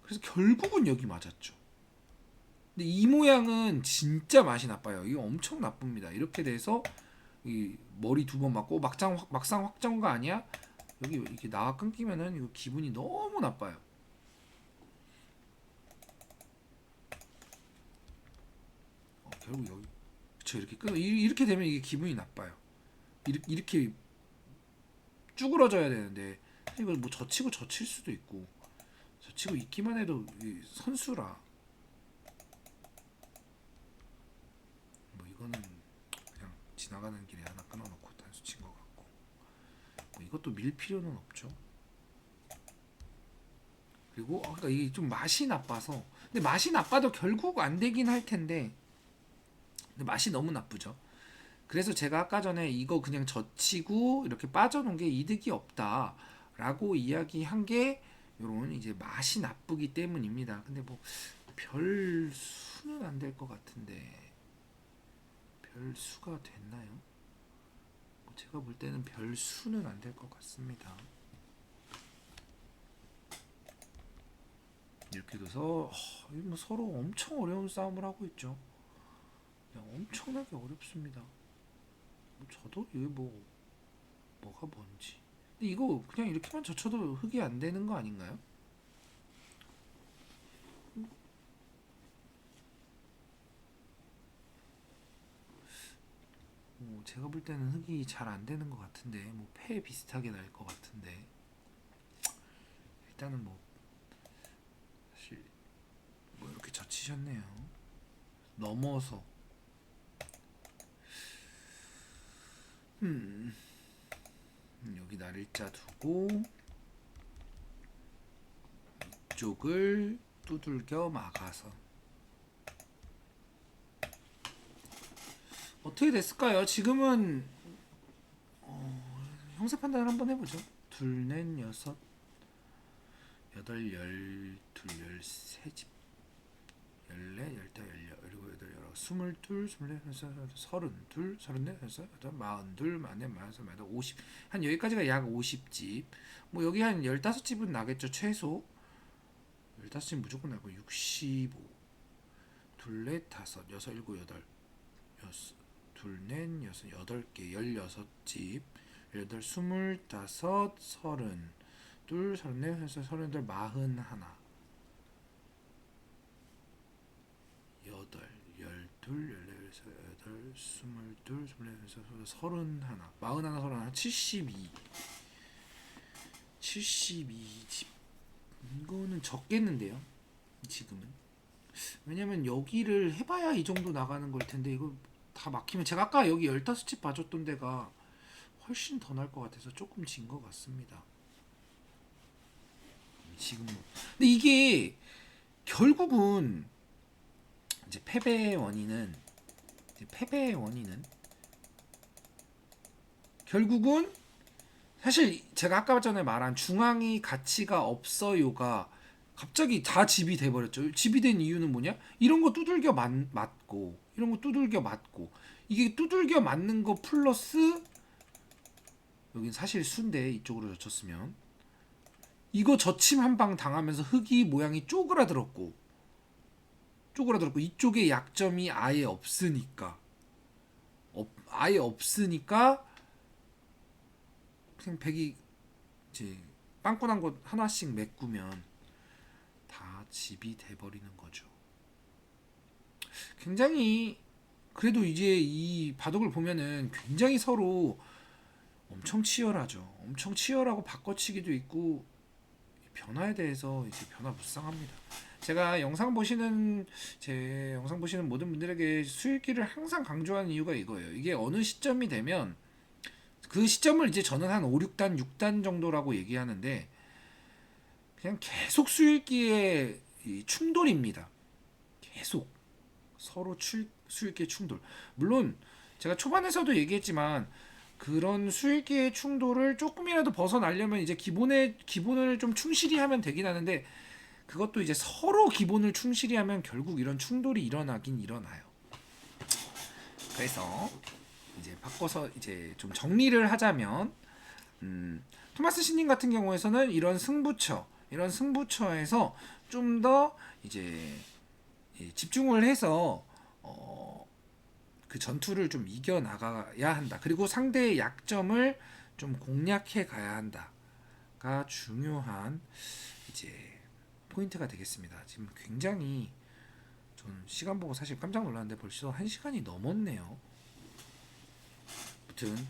그래서 결국은 여기 맞았죠. 근데 이 모양은 진짜 맛이 나빠요. 이거 엄청 나쁩니다. 이렇게 돼서 이 머리 2번 맞고 막상 확정가 아니야? 여기 이렇게 나가 끊기면은 이거 기분이 너무 나빠요. 결국 여기 그쵸, 이렇게 되면 이게 기분이 나빠요. 이렇게 쭈그러져야 되는데 이거 뭐 젖히고 젖힐 수도 있고 젖히고 있기만 해도 선수라 뭐 이거는 그냥 지나가는 길에 하나 끊어놓고 단수 친 것 같고 뭐 이것도 밀 필요는 없죠. 그리고 그러니까 이게 좀 맛이 나빠서 근데 맛이 나빠도 결국 안 되긴 할 텐데 근데 맛이 너무 나쁘죠. 그래서 제가 아까 전에 이거 그냥 젖히고 이렇게 빠져놓은 게 이득이 없다라고 이야기한 게 요런 이제 맛이 나쁘기 때문입니다. 근데 뭐 별 수는 안 될 것 같은데 별 수가 됐나요? 제가 볼 때는 별 수는 안 될 것 같습니다. 이렇게 돼서 뭐 서로 엄청 어려운 싸움을 하고 있죠. 그냥 엄청나게 어렵습니다. 저도 이게 뭐가 뭔지. 근데 이거 그냥 이렇게만 젖혀도 흙이 안 되는 거 아닌가요? 제가 볼 때는 흙이 잘 안 되는 것 같은데 뭐 폐 비슷하게 날 것 같은데 일단은 뭐 사실 뭐 이렇게 젖히셨네요. 넘어서 여기 날일자 두고 이쪽을 두들겨 막아서 어떻게 됐을까요? 지금은 형사 판단을 한번 해보죠. 둘, 넷, 여섯, 여덟, 열, 둘, 열세 집, 열네, 열다, 열여, 열일곱, 여덟, 열아홉, 스물둘, 스물넷, 서른둘, 서른넷, 여덟, 마흔둘, 마흔넷, 마흔여섯, 마흔여덟, 50. 한 여기까지가 약 50집. 뭐 여기 한 15집은 나겠죠 최소. 15집 무조건 나고 65. 둘, 넷, 다섯, 여섯, 일곱, 여덟, 여섯, 둘, 넷, 여섯, 8개, 16집, 18, 25, 30, 둘, 34, 38, 41, 8, 12, 14, 8, 22, 24, 31, 41, 31, 72, 72집. 이거는 적겠는데요 지금은. 왜냐면 여기를 해봐야 이 정도 나가는 걸 텐데 이거 다 막히면 제가 아까 여기 15집 봐줬던 데가 훨씬 더 날 것 같아서 조금 진 것 같습니다. 지금 근데 이게 결국은 이제 패배의 원인은 결국은 사실 제가 아까 전에 말한 중앙이 가치가 없어요가 갑자기 다 집이 돼버렸죠. 집이 된 이유는 뭐냐? 이런 거 두들겨 맞고 이런 거 두들겨 맞고 이게 두들겨 맞는 거 플러스 여긴 사실 순대 이쪽으로 젖혔으면 이거 젖힘 한 방 당하면서 흙이 모양이 쪼그라들었고 이쪽에 약점이 아예 없으니까 그냥 백이 이제 빵꾸난 것 하나씩 메꾸면 다 집이 돼버리는 거죠. 굉장히 그래도 이제 이 바둑을 보면은 굉장히 서로 엄청 치열하죠. 엄청 치열하고 바꿔치기도 있고 변화에 대해서 이제 변화무쌍합니다. 제가 제 영상 보시는 모든 분들에게 수익기를 항상 강조하는 이유가 이거예요. 이게 어느 시점이 되면 그 시점을 이제 저는 한 5, 6단, 6단 정도라고 얘기하는데 그냥 계속 수익기의 충돌입니다. 계속 서로 수익기의 충돌. 물론 제가 초반에서도 얘기했지만 그런 수익기의 충돌을 조금이라도 벗어나려면 이제 기본을 좀 충실히 하면 되긴 하는데 그것도 이제 서로 기본을 충실히 하면 결국 이런 충돌이 일어나긴 일어나요. 그래서 이제 바꿔서 이제 좀 정리를 하자면 토마스 신님 같은 경우에서는 이런 승부처에서 좀 더 이제 집중을 해서 그 전투를 좀 이겨 나가야 한다. 그리고 상대의 약점을 좀 공략해 가야 한다가 중요한 이제 포인트가 되겠습니다. 지금 굉장히 전 시간 보고 사실 깜짝 놀랐는데 벌써 1시간이 넘었네요. 아무튼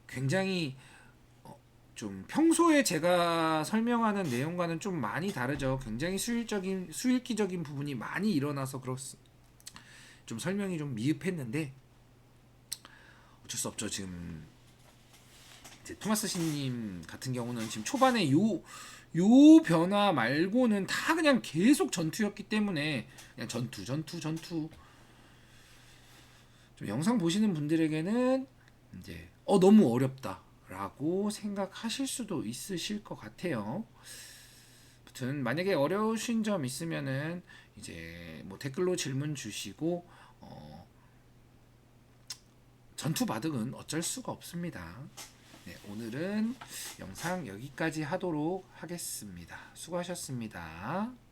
굉장히 좀 평소에 제가 설명하는 내용과는 좀 많이 다르죠. 굉장히 수일기적인 부분이 많이 일어나서 좀 설명이 좀 미흡했는데 어쩔 수 없죠. 지금 이제 토마스 신님 같은 경우는 지금 초반에 요 변화 말고는 다 그냥 계속 전투였기 때문에 그냥 전투 좀 영상 보시는 분들에게는 이제 너무 어렵다라고 생각하실 수도 있으실 것 같아요. 아무튼 만약에 어려우신 점 있으면은 이제 뭐 댓글로 질문 주시고 전투 바둑은 어쩔 수가 없습니다. 네, 오늘은 영상 여기까지 하도록 하겠습니다. 수고하셨습니다.